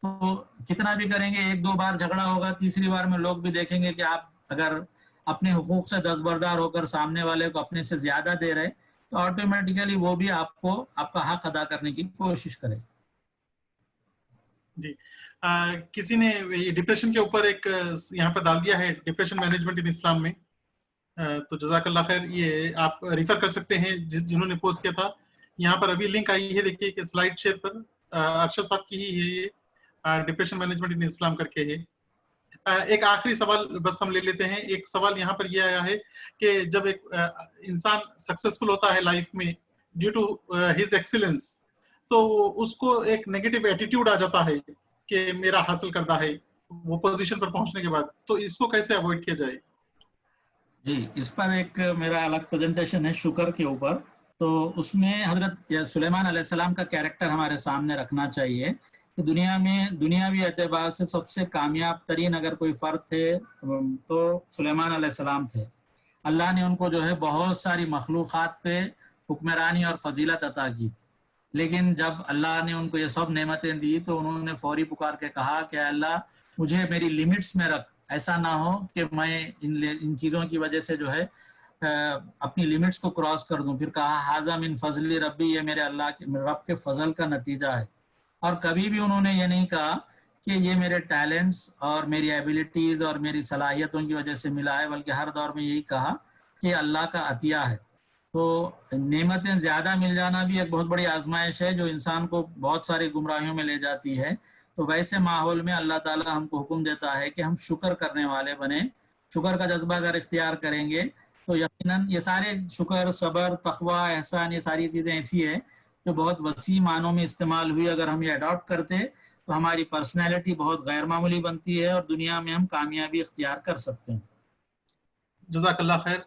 تو کتنا بھی کریں گے, 1-2 بار جھگڑا ہوگا, تیسری بار میں لوگ بھی دیکھیں گے کہ آپ اگر اپنے حقوق سے دستبردار ہو کر سامنے والے کو اپنے سے زیادہ دے رہے تو آٹومیٹیکلی وہ بھی آپ کو آپ کا حق ادا کرنے کی کوشش کرے. جی, کسی نے ڈپریشن کے اوپر ایک یہاں پہ ڈال دیا ہے, ڈپریشن مینجمنٹ ان اسلام میں. تو جزاک اللہ خیر, یہ آپ ریفر کر سکتے ہیں جنہوں نے پوسٹ کیا تھا. یہاں پر ابھی لنک آئی ہے, دیکھیے کہ سلائیڈ شیئر پر ارشد صاحب کی ہی ہے, یہ ڈپریشن مینجمنٹ ان اسلام کر کے ہے. ایک آخری سوال بس ہم لے لیتے ہیں. ایک سوال یہاں پر یہ آیا ہے کہ جب ایک انسان سکسیسفل ہوتا ہے لائف میں ڈیو ٹو ہز ایکسیلنس, تو اس کو ایک نیگیٹو ایٹیٹیوڈ آ جاتا ہے کہ میرا حاصل کردہ ہے وہ پوزیشن پر پہنچنے کے بعد, تو اس کو کیسے اوائڈ کیا جائے؟ جی, اس پر ایک میرا الگ پریزنٹیشن ہے شکر کے اوپر. تو اس میں حضرت سلیمان علیہ السلام کا کیریکٹر ہمارے سامنے رکھنا چاہیے کہ دنیا میں دنیاوی اعتبار سے سب سے کامیاب ترین اگر کوئی فرد تھے تو سلیمان علیہ السلام تھے. اللہ نے ان کو جو ہے بہت ساری مخلوقات پہ حکمرانی اور فضیلت عطا کی, لیکن جب اللہ نے ان کو یہ سب نعمتیں دی تو انہوں نے فوری پکار کے کہا کہ اللہ مجھے میری لیمٹس میں رکھ, ایسا نہ ہو کہ میں ان چیزوں کی وجہ سے جو ہے اپنی لیمٹس کو کراس کر دوں. پھر کہا ھذا من فضل ربی, یہ میرے اللہ کے رب کے فضل کا نتیجہ ہے. اور کبھی بھی انہوں نے یہ نہیں کہا کہ یہ میرے ٹیلنٹس اور میری ایبیلٹیز اور میری صلاحیتوں کی وجہ سے ملا ہے, بلکہ ہر دور میں یہی کہا کہ اللہ کا عطیہ ہے. تو نعمتیں زیادہ مل جانا بھی ایک بہت بڑی آزمائش ہے جو انسان کو بہت ساری گمراہیوں میں لے جاتی ہے. تو ویسے ماحول میں اللہ تعالیٰ ہم کو حکم دیتا ہے کہ ہم شکر کرنے والے بنیں. شکر کا جذبہ اگر اختیار کریں گے تو یقیناً یہ سارے شکر, صبر, تقوی, احسان, یہ ساری چیزیں ایسی ہیں جو بہت وسیع معنوں میں استعمال ہوئی. اگر ہم یہ اڈاپٹ کرتے تو ہماری پرسنالٹی بہت غیر معمولی بنتی ہے اور دنیا میں ہم کامیابی اختیار کر سکتے ہیں. جزاک اللہ خیر.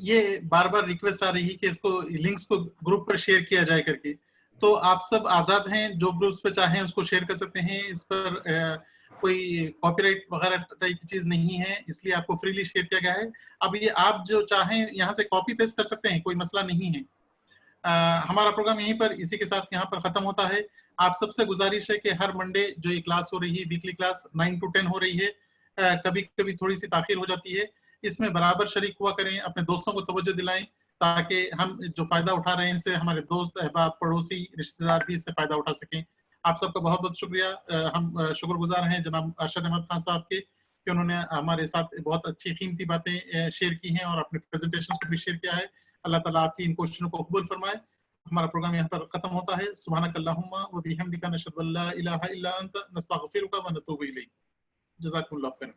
یہ بار بار ریکویسٹ آ رہی ہے کہ اس کو لنکس کو گروپ پر شیئر کیا جائے کر کے, تو آپ سب آزاد ہیں، جو گروپس پہ چاہیں اس کو شیئر کر سکتے ہیں. اس پر کوئی کاپی رائٹ وغیرہ ٹائپ کی چیز نہیں ہے، اس لیے آپ کو فریلی شیئر کیا گیا ہے. اب یہ آپ جو چاہیں یہاں سے کاپی پیسٹ کر سکتے ہیں، کوئی مسئلہ نہیں ہے. ہمارا پروگرام یہیں پر اسی کے ساتھ یہاں پر ختم ہوتا ہے. آپ سب سے گزارش ہے کہ ہر منڈے جو یہ کلاس ہو رہی ہے، ویکلی کلاس 9 to 10 ہو رہی ہے. کبھی کبھی تھوڑی سی تاخیر ہو جاتی ہے، اس میں برابر شریک ہوا کریں، اپنے دوستوں کو توجہ دلائیں تاکہ ہم جو فائدہ اٹھا رہے ہیں اس سے ہمارے دوست، احباب، پڑوسی، رشتہ دار بھی اس سے فائدہ اٹھا سکیں. آپ سب کا بہت بہت شکریہ. ہم شکر گزار ہیں جناب ارشد احمد خان صاحب کے کہ انہوں نے ہمارے ساتھ بہت اچھی قیمتی باتیں شیئر کی ہیں اور اپنے پریزنٹیشنز کو بھی شیئر کیا ہے. اللہ تعالیٰ آپ کی ان کوششوں کو قبول فرمائے. ہمارا پروگرام یہاں پر ختم ہوتا ہے. سبحانک اللہم و بحمدک، نشہد ان لا الہ الا انت، نستغفرک و نتوب الیک. جزاکم اللہ خیر.